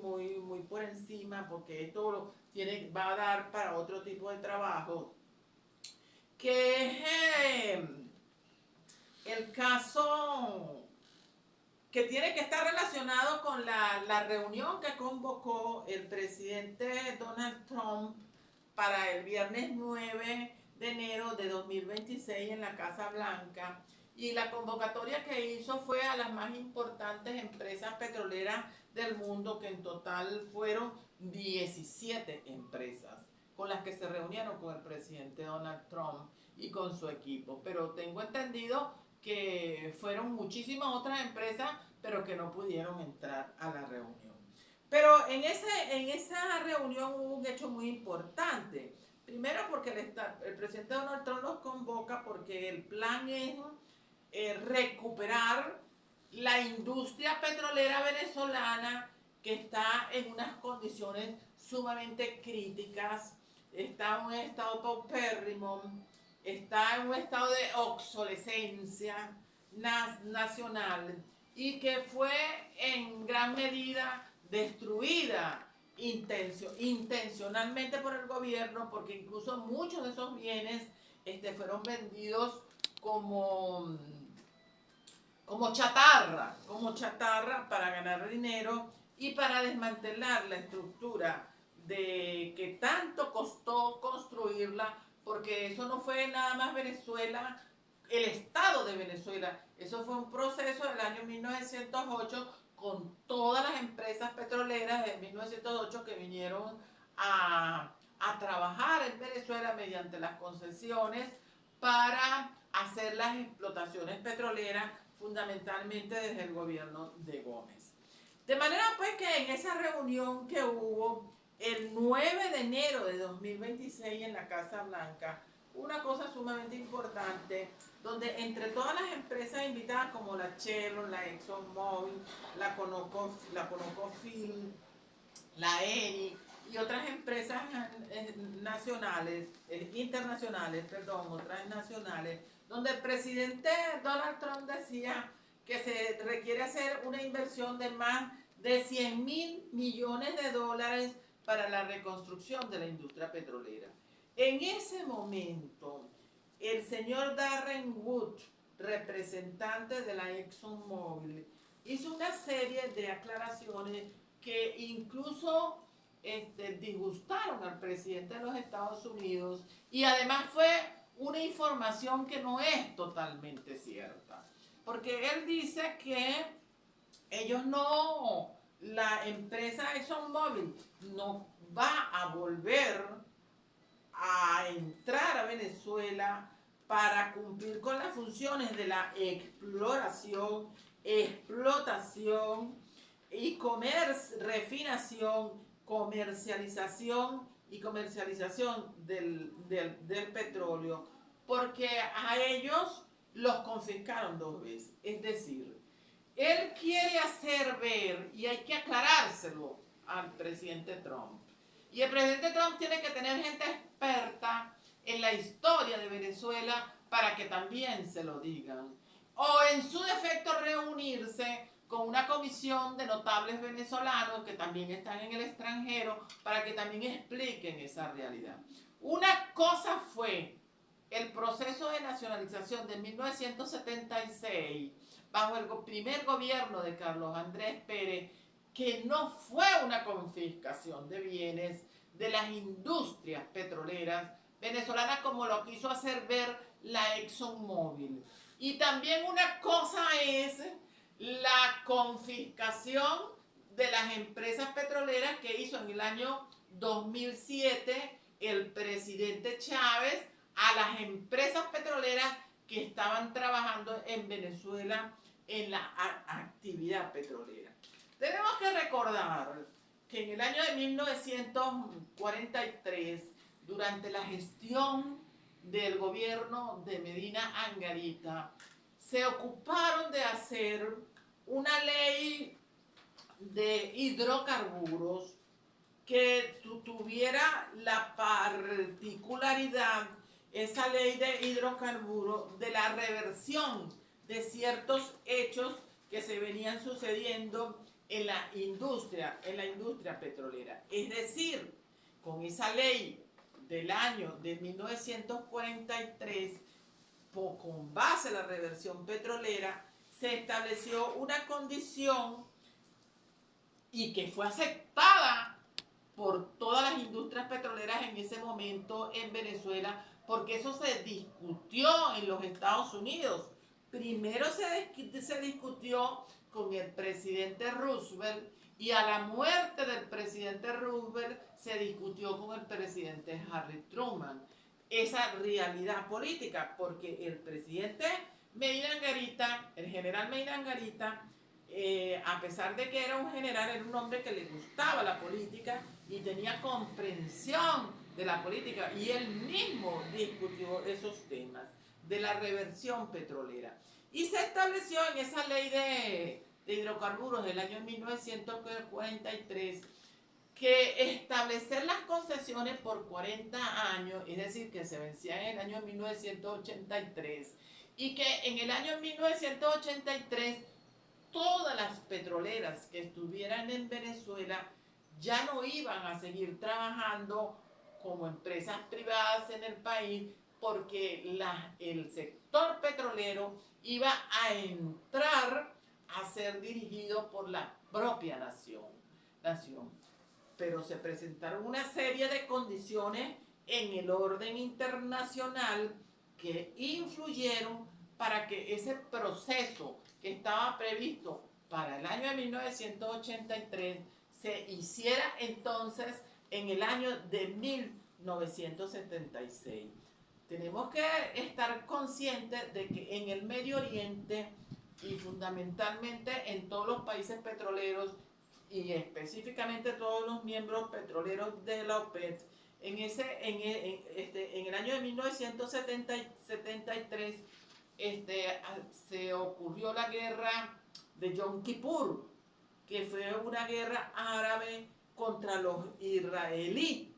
por encima, porque esto va a dar para otro tipo de trabajo, que es el caso que tiene que estar relacionado con la reunión que convocó el presidente Donald Trump para el viernes 9 de enero de 2026 en la Casa Blanca. Y la convocatoria que hizo fue a las más importantes empresas petroleras del mundo, que en total fueron 17 empresas con las que se reunieron con el presidente Donald Trump y con su equipo. Pero tengo entendido que fueron muchísimas otras empresas, pero que no pudieron entrar a la reunión. Pero en esa reunión hubo un hecho muy importante. Primero porque el presidente Donald Trump los convoca porque el plan es recuperar la industria petrolera venezolana, que está en unas condiciones sumamente críticas, está en un estado paupérrimo, está en un estado de obsolescencia nacional, y que fue en gran medida destruida intencionalmente por el gobierno, porque incluso muchos de esos bienes fueron vendidos como, como chatarra para ganar dinero y para desmantelar la estructura de que tanto costó construirla, porque eso no fue nada más Venezuela, el Estado de Venezuela, eso fue un proceso del año 1908 con todas las empresas petroleras de 1908 que vinieron a trabajar en Venezuela mediante las concesiones para hacer las explotaciones petroleras, fundamentalmente desde el gobierno de Gómez. De manera pues que en esa reunión que hubo el 9 de enero de 2026 en la Casa Blanca, una cosa sumamente importante, donde entre todas las empresas invitadas como la Chevron, la ExxonMobil, la ConocoPhillips, la Eni y otras empresas nacionales, otras nacionales, donde el presidente Donald Trump decía que se requiere hacer una inversión de más de 100.000 millones de dólares para la reconstrucción de la industria petrolera. En ese momento, el señor Darren Wood, representante de la ExxonMobil, hizo una serie de aclaraciones que incluso disgustaron al presidente de los Estados Unidos, y además fue una información que no es totalmente cierta, porque él dice que ellos no, la empresa ExxonMobil no va a volver a entrar a Venezuela para cumplir con las funciones de la exploración, explotación y refinación, comercialización del petróleo, porque a ellos los confiscaron 2 veces. Es decir, él quiere hacer ver, y hay que aclarárselo al presidente Trump, y el presidente Trump tiene que tener gente experta en la historia de Venezuela para que también se lo digan, o en su defecto reunirse con una comisión de notables venezolanos que también están en el extranjero para que también expliquen esa realidad. Una cosa fue el proceso de nacionalización de 1976 bajo el primer gobierno de Carlos Andrés Pérez, que no fue una confiscación de bienes de las industrias petroleras venezolanas como lo quiso hacer ver la ExxonMobil. Y también una cosa es la confiscación de las empresas petroleras que hizo en el año 2007 el presidente Chávez a las empresas petroleras que estaban trabajando en Venezuela en la actividad petrolera. Tenemos que recordar que en el año de 1943, durante la gestión del gobierno de Medina Angarita, se ocuparon de hacer una ley de hidrocarburos que tuviera la particularidad, esa ley de hidrocarburos, de la reversión de ciertos hechos que se venían sucediendo en la industria petrolera. Es decir, con esa ley del año de 1943, con base en la reversión petrolera, se estableció una condición y que fue aceptada por todas las industrias petroleras en ese momento en Venezuela, porque eso se discutió en los Estados Unidos. Primero se discutió con el presidente Roosevelt, y a la muerte del presidente Roosevelt se discutió con el presidente Harry Truman esa realidad política, porque el presidente Medina Angarita, el general Medina Angarita, a pesar de que era un general, era un hombre que le gustaba la política y tenía comprensión de la política, y él mismo discutió esos temas de la reversión petrolera. Y se estableció en esa ley de hidrocarburos del año 1943 que establecer las concesiones por 40 años, es decir, que se vencían en el año 1983, y que en el año 1983 todas las petroleras que estuvieran en Venezuela ya no iban a seguir trabajando como empresas privadas en el país, porque el sector petrolero iba a entrar a ser dirigido por la propia nación. Pero se presentaron una serie de condiciones en el orden internacional que influyeron para que ese proceso que estaba previsto para el año de 1983 se hiciera entonces en el año de 1976. Tenemos que estar conscientes de que en el Medio Oriente y fundamentalmente en todos los países petroleros y específicamente todos los miembros petroleros de la OPEP, en el año de 1973 se ocurrió la guerra de Yom Kippur, que fue una guerra árabe contra los israelíes.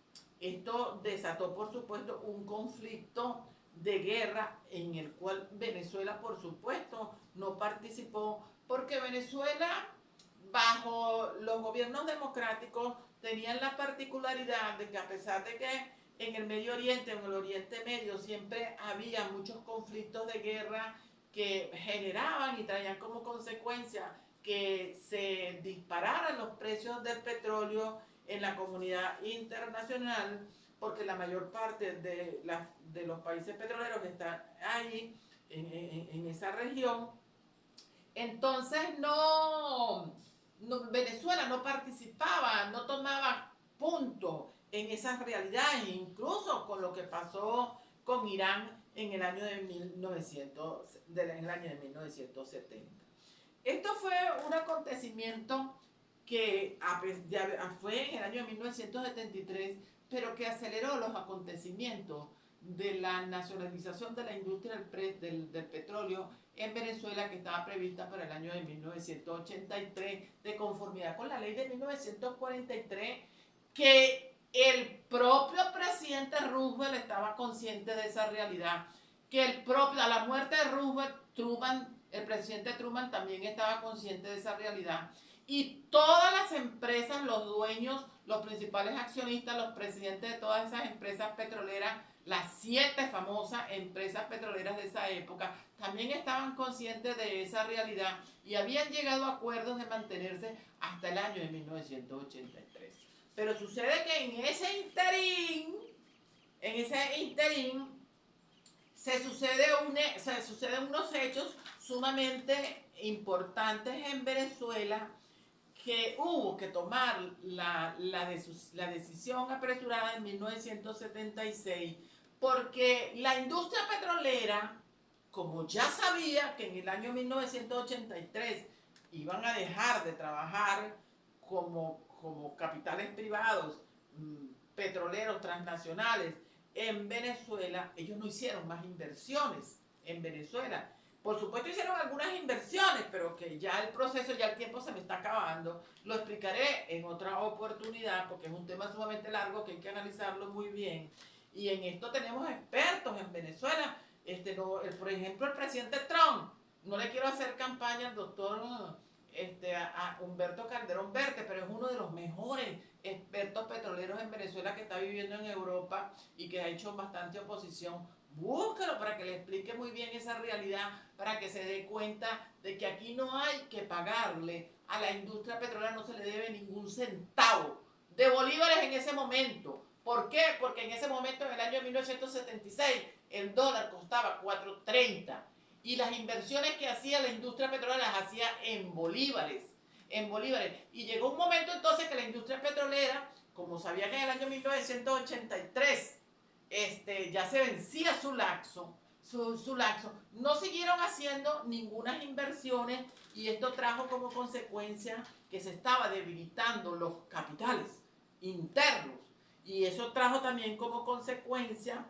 Esto desató, por supuesto, un conflicto de guerra en el cual Venezuela, por supuesto, no participó, porque Venezuela, bajo los gobiernos democráticos, tenían la particularidad de que, a pesar de que en el Medio Oriente, en el Oriente Medio, siempre había muchos conflictos de guerra que generaban y traían como consecuencia que se dispararan los precios del petróleo en la comunidad internacional, porque la mayor parte de los países petroleros que están ahí, en esa región, entonces Venezuela no participaba, no tomaba punto en esas realidades, incluso con lo que pasó con Irán en el año de 1970. Esto fue un acontecimiento que fue en el año de 1973, pero que aceleró los acontecimientos de la nacionalización de la industria del petróleo en Venezuela, que estaba prevista para el año de 1983, de conformidad con la ley de 1943, que el propio presidente Roosevelt estaba consciente de esa realidad, que a la muerte de Roosevelt, el presidente Truman también estaba consciente de esa realidad. Y todas las empresas, los dueños, los principales accionistas, los presidentes de todas esas empresas petroleras, las 7 famosas empresas petroleras de esa época, también estaban conscientes de esa realidad y habían llegado a acuerdos de mantenerse hasta el año de 1983. Pero sucede que en ese interín se suceden unos hechos sumamente importantes en Venezuela, que hubo que tomar la decisión apresurada en 1976, porque la industria petrolera, como ya sabía que en el año 1983 iban a dejar de trabajar como capitales privados, petroleros transnacionales en Venezuela, ellos no hicieron más inversiones en Venezuela. Por supuesto hicieron algunas inversiones, pero que ya el proceso, ya el tiempo se me está acabando. Lo explicaré en otra oportunidad, porque es un tema sumamente largo que hay que analizarlo muy bien. Y en esto tenemos expertos en Venezuela. Por ejemplo, el presidente Trump. No le quiero hacer campaña al doctor a Humberto Calderón Verte, pero es uno de los mejores expertos petroleros en Venezuela, que está viviendo en Europa y que ha hecho bastante oposición. Búscalo para que le explique muy bien esa realidad, para que se dé cuenta de que aquí no hay que pagarle a la industria petrolera, no se le debe ningún centavo de bolívares en ese momento. ¿Por qué? Porque en ese momento, en el año 1976, el dólar costaba 4.30 y las inversiones que hacía la industria petrolera las hacía en bolívares. Y llegó un momento entonces que la industria petrolera, como sabía que en el año 1983 ya se vencía su lapso, su laxo. No siguieron haciendo ninguna inversiones y esto trajo como consecuencia que se estaba debilitando los capitales internos. Y eso trajo también como consecuencia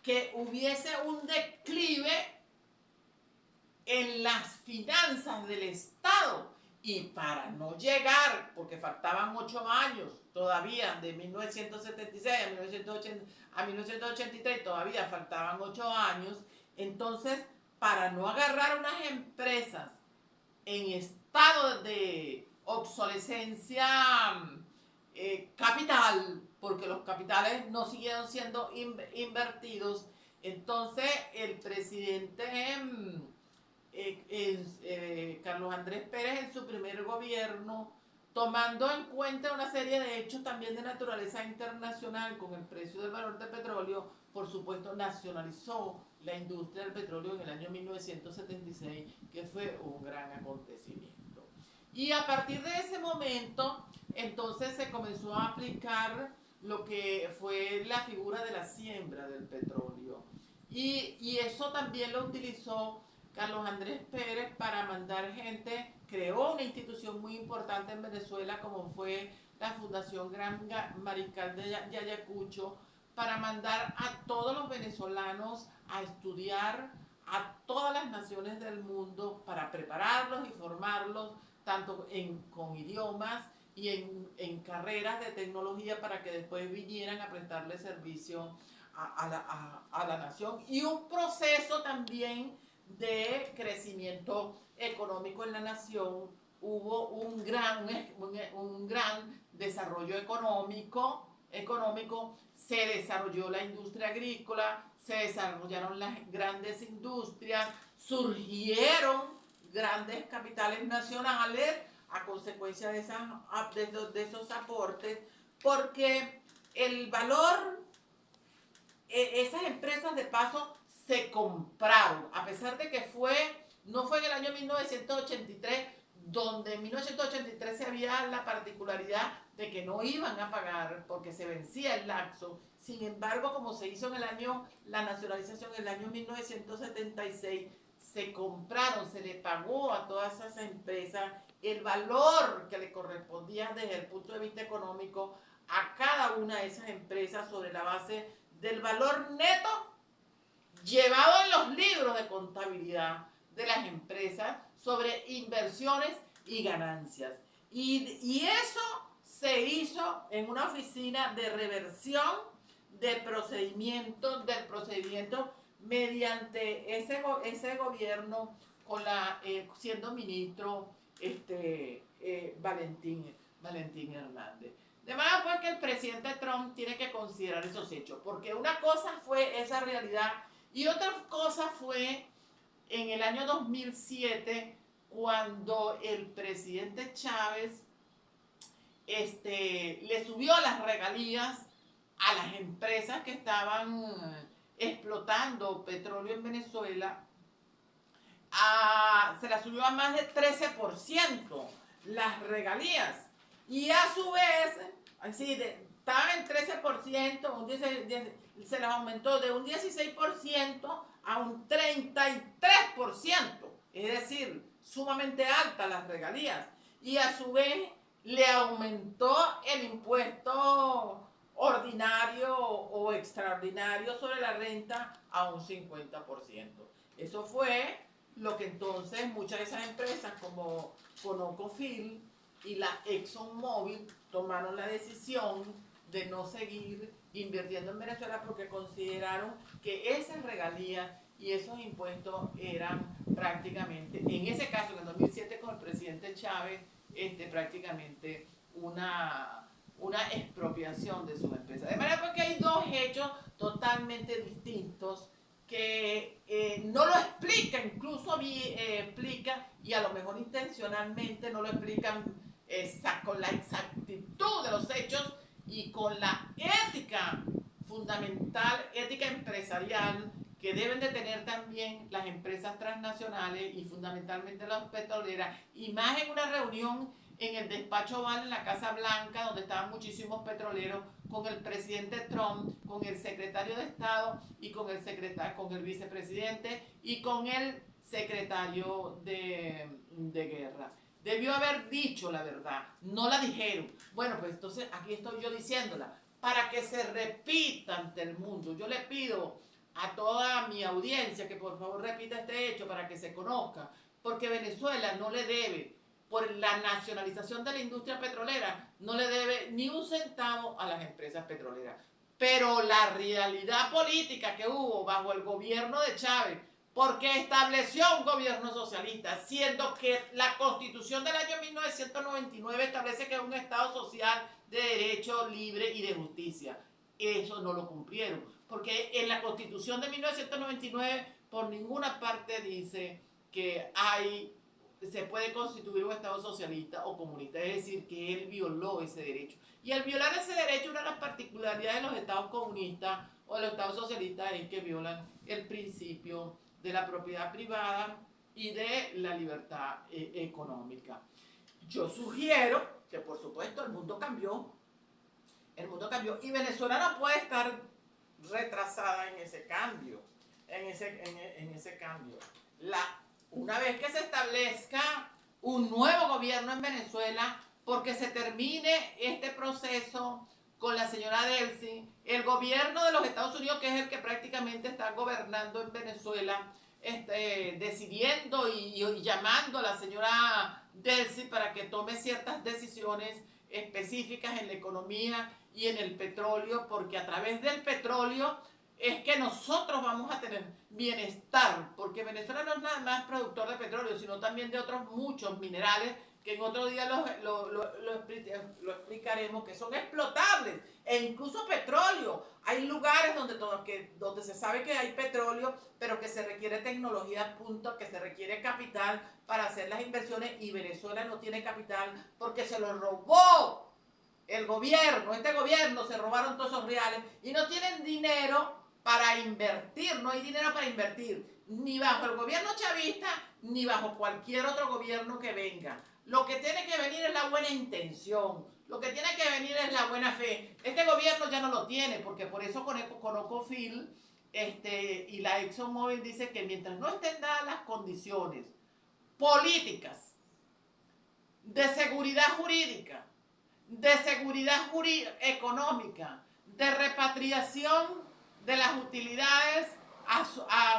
que hubiese un declive en las finanzas del Estado. Y para no llegar, porque faltaban 8 años todavía, de 1976 a 1983, todavía faltaban 8 años, entonces, para no agarrar unas empresas en estado de obsolescencia capital, porque los capitales no siguieron siendo invertidos, entonces el presidente Carlos Andrés Pérez en su primer gobierno, tomando en cuenta una serie de hechos también de naturaleza internacional con el precio del valor del petróleo, por supuesto nacionalizó la industria del petróleo en el año 1976, que fue un gran acontecimiento. Y a partir de ese momento, entonces se comenzó a aplicar lo que fue la figura de la siembra del petróleo. Y eso también lo utilizó Carlos Andrés Pérez para mandar gente, creó una institución muy importante en Venezuela como fue la Fundación Gran Mariscal de Ayacucho, para mandar a todos los venezolanos a estudiar a todas las naciones del mundo para prepararlos y formarlos tanto con idiomas y en carreras de tecnología para que después vinieran a prestarle servicio a la nación, y un proceso también de crecimiento económico en la nación. Hubo un gran desarrollo económico, se desarrolló la industria agrícola, se desarrollaron las grandes industrias, surgieron grandes capitales nacionales a consecuencia de esos aportes, porque el valor, esas empresas de paso se compraron, a pesar de que no fue en el año 1983, donde en 1983 se había la particularidad de que no iban a pagar porque se vencía el laxo. Sin embargo, como se hizo la nacionalización en el año 1976, se compraron, se le pagó a todas esas empresas el valor que le correspondía desde el punto de vista económico a cada una de esas empresas sobre la base del valor neto llevado en los libros de contabilidad de las empresas sobre inversiones y ganancias. Y eso se hizo en una oficina de reversión del procedimiento mediante ese gobierno con siendo ministro Valentín Hernández. De manera pues que el presidente Trump tiene que considerar esos hechos, porque una cosa fue esa realidad y otra cosa fue en el año 2007, cuando el presidente Chávez le subió las regalías a las empresas que estaban explotando petróleo en Venezuela, se la subió a más de 13% las regalías. Y a su vez, estaban en 13%, se las aumentó de un 16% a un 33%, es decir, sumamente altas las regalías. Y a su vez le aumentó el impuesto ordinario o extraordinario sobre la renta a un 50%. Eso fue lo que entonces muchas de esas empresas como ConocoPhillips y la ExxonMobil tomaron la decisión de no seguir invirtiendo en Venezuela, porque consideraron que esas regalías y esos impuestos eran prácticamente, en ese caso en el 2007 con el presidente Chávez, prácticamente una expropiación de sus empresas. De manera que hay dos hechos totalmente distintos que no lo explica, incluso explica, y a lo mejor intencionalmente no lo explican con la exactitud de los hechos y con la ética fundamental, ética empresarial, que deben de tener también las empresas transnacionales y fundamentalmente las petroleras, y más en una reunión en el despacho Oval en la Casa Blanca, donde estaban muchísimos petroleros, con el presidente Trump, con el secretario de Estado y con el vicepresidente y con el secretario de guerra. Debió haber dicho la verdad, no la dijeron. Bueno, pues entonces aquí estoy yo diciéndola, para que se repita ante el mundo. Yo le pido a toda mi audiencia que por favor repita este hecho para que se conozca, porque Venezuela no le debe, por la nacionalización de la industria petrolera, no le debe ni un centavo a las empresas petroleras. Pero la realidad política que hubo bajo el gobierno de Chávez, porque estableció un gobierno socialista, siendo que la Constitución del año 1999 establece que es un Estado social de derecho libre y de justicia. Eso no lo cumplieron, porque en la Constitución de 1999 por ninguna parte dice que se puede constituir un Estado socialista o comunista, es decir, que él violó ese derecho. Y al violar ese derecho, una de las particularidades de los Estados comunistas o de los Estados socialistas es que violan el principio de la propiedad privada y de la libertad económica. Yo sugiero que, por supuesto, el mundo cambió y Venezuela no puede estar retrasada en ese cambio, una vez que se establezca un nuevo gobierno en Venezuela, porque se termine este proceso con la señora Delcy, el gobierno de los Estados Unidos, que es el que prácticamente está gobernando en Venezuela, decidiendo y llamando a la señora Delcy para que tome ciertas decisiones específicas en la economía y en el petróleo, porque a través del petróleo es que nosotros vamos a tener bienestar, porque Venezuela no es nada más productor de petróleo, sino también de otros muchos minerales que en otro día lo explicaremos, que son explotables, e incluso petróleo. Hay lugares donde se sabe que hay petróleo, pero que se requiere tecnología punto, que se requiere capital para hacer las inversiones, y Venezuela no tiene capital porque se lo robó el gobierno. Este gobierno se robaron todos esos reales y no tienen dinero para invertir, no hay dinero para invertir, ni bajo el gobierno chavista, ni bajo cualquier otro gobierno que venga. Lo que tiene que venir es la buena intención, lo que tiene que venir es la buena fe. Este gobierno ya no lo tiene, porque por eso con Ecofil y la ExxonMobil dice que mientras no estén dadas las condiciones políticas, de seguridad jurídica, de seguridad económica, de repatriación de las utilidades a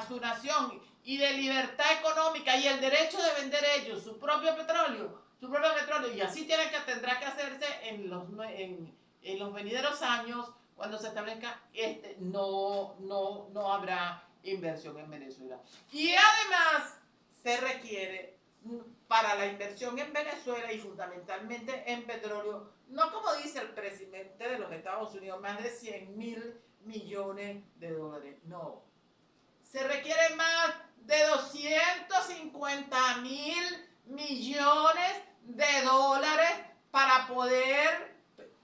su nación y de libertad económica y el derecho de vender ellos su propio petróleo, y así tendrá que hacerse en los venideros años cuando se establezca, no habrá inversión en Venezuela. Y además se requiere para la inversión en Venezuela y fundamentalmente en petróleo, no como dice el presidente de los Estados Unidos, más de 100.000 millones de dólares, no. Se requiere más de 250.000 millones de dólares para poder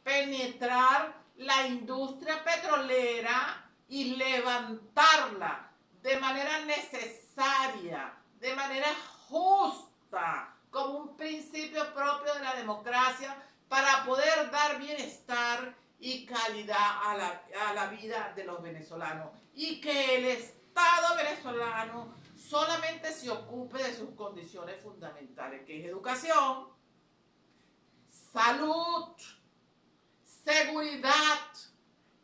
penetrar la industria petrolera y levantarla de manera necesaria, de manera justa, como un principio propio de la democracia, para poder dar bienestar y calidad a la vida de los venezolanos, y que el Estado venezolano solamente se ocupe de sus condiciones fundamentales, que es educación, salud, seguridad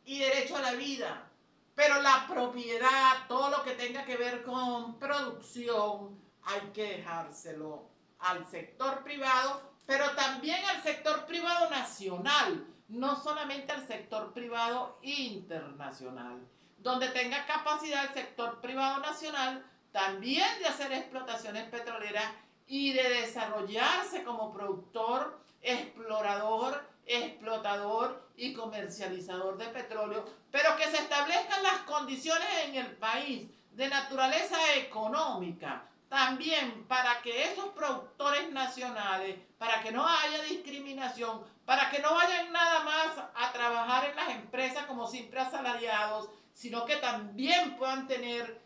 y derecho a la vida. Pero la propiedad, todo lo que tenga que ver con producción, hay que dejárselo al sector privado, pero también al sector privado nacional, no solamente al sector privado internacional, donde tenga capacidad el sector privado nacional también de hacer explotaciones petroleras y de desarrollarse como productor, explorador, explotador y comercializador de petróleo, pero que se establezcan las condiciones en el país de naturaleza económica, también para que esos productores nacionales, para que no haya discriminación, para que no vayan nada más a trabajar en las empresas como simples asalariados, sino que también puedan tener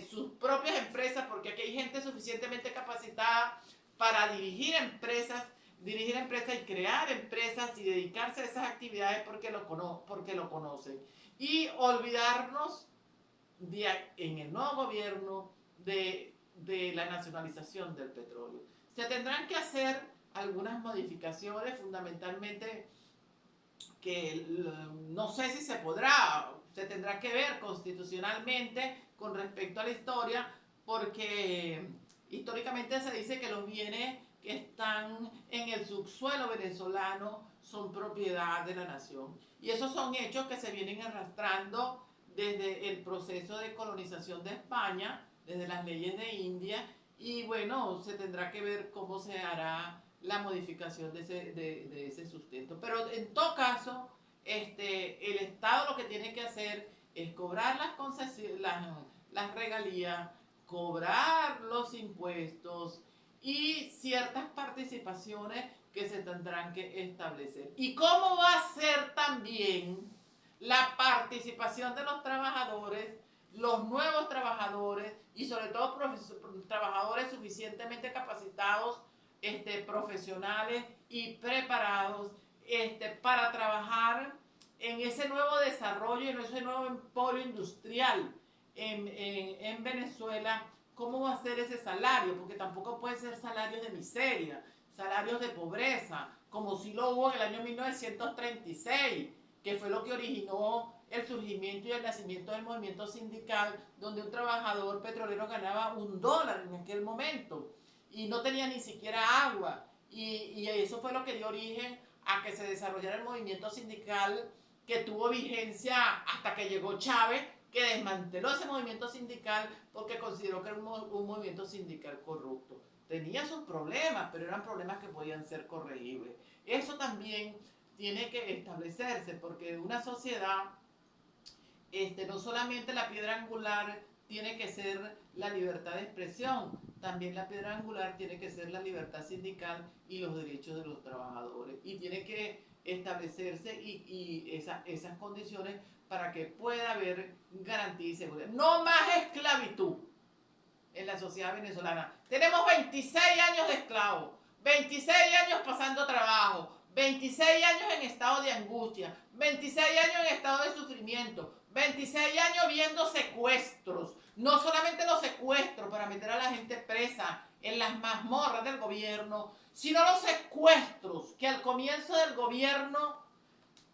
sus propias empresas, porque aquí hay gente suficientemente capacitada para dirigir empresas dirigir empresas y crear empresas y dedicarse a esas actividades porque lo conocen. Y olvidarnos en el nuevo gobierno de la nacionalización del petróleo. Se tendrán que hacer algunas modificaciones, fundamentalmente que no sé si se podrá, se tendrá que ver constitucionalmente con respecto a la historia, porque históricamente se dice que los bienes que están en el subsuelo venezolano son propiedad de la nación. Y esos son hechos que se vienen arrastrando desde el proceso de colonización de España, desde las leyes de India, y bueno, se tendrá que ver cómo se hará la modificación de ese sustento. Pero en todo caso, el Estado lo que tiene que hacer es cobrar las regalías, cobrar los impuestos y ciertas participaciones que se tendrán que establecer. ¿Y cómo va a ser también la participación de los trabajadores, los nuevos trabajadores y sobre todo trabajadores suficientemente capacitados, profesionales y preparados para trabajar en ese nuevo desarrollo, en ese nuevo emporio industrial en Venezuela? ¿Cómo va a ser ese salario? Porque tampoco puede ser salarios de miseria, salarios de pobreza, como sí lo hubo en el año 1936, que fue lo que originó el surgimiento y el nacimiento del movimiento sindical, donde un trabajador petrolero ganaba $1 en aquel momento y no tenía ni siquiera agua. Y eso fue lo que dio origen a que se desarrollara el movimiento sindical, que tuvo vigencia hasta que llegó Chávez, que desmanteló ese movimiento sindical porque consideró que era un movimiento sindical corrupto. Tenía sus problemas, pero eran problemas que podían ser corregibles. Eso también tiene que establecerse, porque una sociedad, no solamente la piedra angular tiene que ser la libertad de expresión, también la piedra angular tiene que ser la libertad sindical y los derechos de los trabajadores. Y tiene que establecerse esas condiciones para que pueda haber garantía y seguridad. No más esclavitud en la sociedad venezolana. Tenemos 26 años de esclavos, 26 años pasando trabajo, 26 años en estado de angustia, 26 años en estado de sufrimiento, 26 años viendo secuestros. No solamente los secuestros para meter a la gente presa en las mazmorras del gobierno, sino los secuestros que al comienzo del gobierno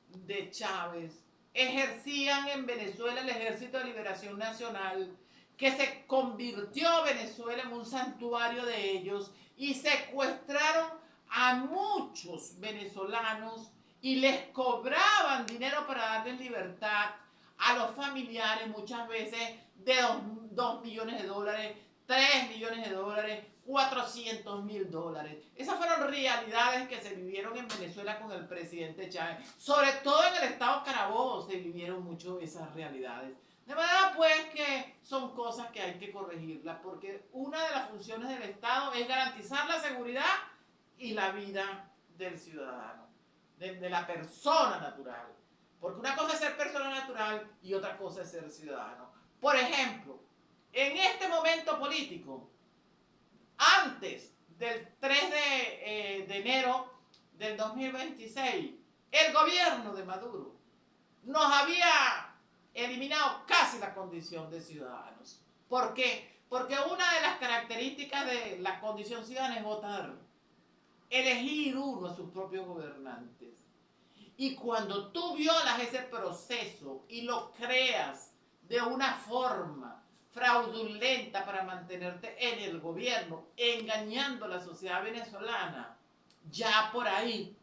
de Chávez ejercían en Venezuela el Ejército de Liberación Nacional, que se convirtió Venezuela en un santuario de ellos y secuestraron a muchos venezolanos y les cobraban dinero para darles libertad a los familiares, muchas veces de 2 millones de dólares, 3 millones de dólares, $400,000. Esas fueron realidades que se vivieron en Venezuela con el presidente Chávez. Sobre todo en el estado Carabobo se vivieron mucho esas realidades. De manera pues que son cosas que hay que corregirlas, porque una de las funciones del Estado es garantizar la seguridad y la vida del ciudadano, de la persona natural. Porque una cosa es ser persona natural y otra cosa es ser ciudadano. Por ejemplo, en este momento político, antes del 3 de enero del 2026, el gobierno de Maduro nos había eliminado casi la condición de ciudadanos. ¿Por qué? Porque una de las características de la condición ciudadana es votar, elegir uno a sus propios gobernantes. Y cuando tú violas ese proceso y lo creas de una forma fraudulenta para mantenerte en el gobierno, engañando a la sociedad venezolana, ya por ahí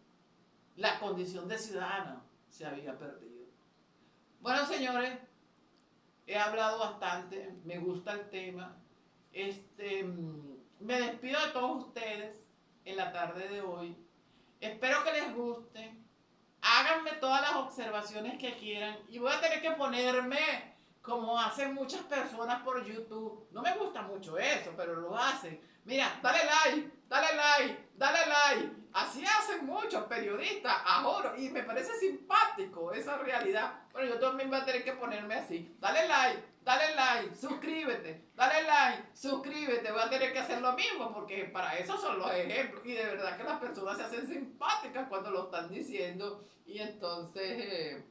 la condición de ciudadano se había perdido. Bueno, señores, he hablado bastante, me gusta el tema. Me despido de todos ustedes en la tarde de hoy. Espero que les guste. Háganme todas las observaciones que quieran y voy a tener que ponerme como hacen muchas personas por YouTube. No me gusta mucho eso, pero lo hacen. Mira, dale like, dale like, dale like. Así hacen muchos periodistas, ahora, y me parece simpático esa realidad. Bueno, yo también voy a tener que ponerme así. Dale like, suscríbete. Voy a tener que hacer lo mismo porque para eso son los ejemplos. Y de verdad que las personas se hacen simpáticas cuando lo están diciendo. Y entonces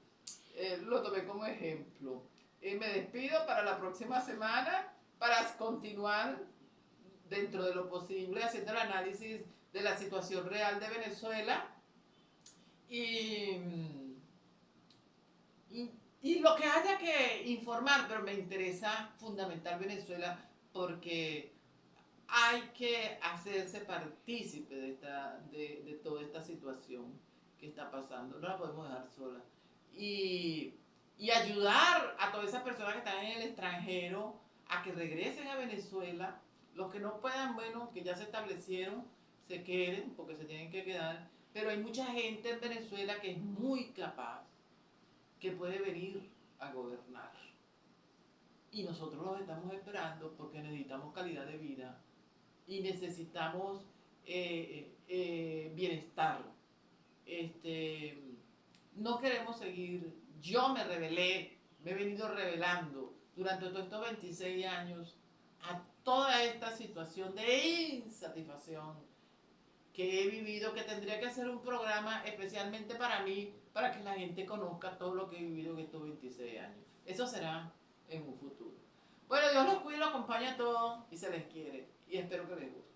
lo tomé como ejemplo. Me despido para la próxima semana para continuar dentro de lo posible haciendo el análisis de la situación real de Venezuela y, y lo que haya que informar, pero me interesa fundamental Venezuela porque hay que hacerse partícipe de toda esta situación que está pasando, no la podemos dejar sola. Y, y ayudar a todas esas personas que están en el extranjero a que regresen a Venezuela. Los que no puedan, bueno, que ya se establecieron, se queden porque se tienen que quedar. Pero hay mucha gente en Venezuela que es muy capaz, que puede venir a gobernar. Y nosotros los estamos esperando porque necesitamos calidad de vida y necesitamos bienestar. No queremos seguir. Yo me rebelé, me he venido rebelando durante todos estos 26 años a toda esta situación de insatisfacción que he vivido, que tendría que hacer un programa especialmente para mí, para que la gente conozca todo lo que he vivido en estos 26 años. Eso será en un futuro. Bueno, Dios los cuide, los acompaña a todos y se les quiere. Y espero que les guste.